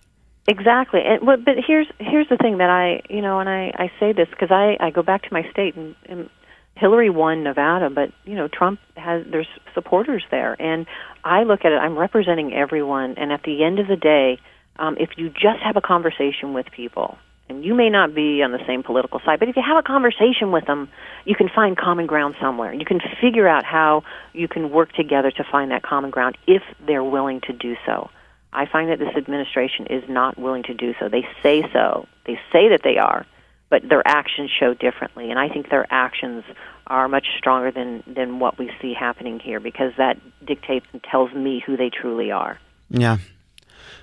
Exactly. But here's the thing that I say this because I go back to my state and Hillary won Nevada, but Trump there's supporters there, and I look at it. I'm representing everyone, and at the end of the day, if you just have a conversation with people, and you may not be on the same political side, but if you have a conversation with them, you can find common ground somewhere. You can figure out how you can work together to find that common ground if they're willing to do so. I find that this administration is not willing to do so. They say so. They say that they are, but their actions show differently, and I think their actions are much stronger than what we see happening here because that dictates and tells me who they truly are. Yeah.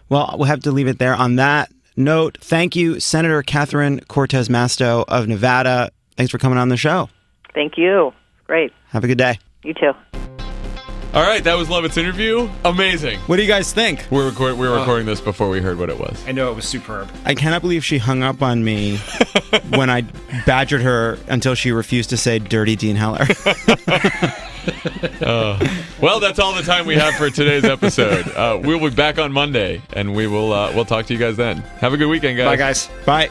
Well, we'll have to leave it there on that note. Thank you, Senator Catherine Cortez Masto of Nevada. Thanks for coming on the show. Thank you. Great. Have a good day. You too. All right, that was Lovett's interview. Amazing. What do you guys think? We were recording this before we heard what it was. I know it was superb. I cannot believe she hung up on me when I badgered her until she refused to say dirty Dean Heller. Well, that's all the time we have for today's episode. We'll be back on Monday, and we'll talk to you guys then. Have a good weekend, guys. Bye, guys. Bye.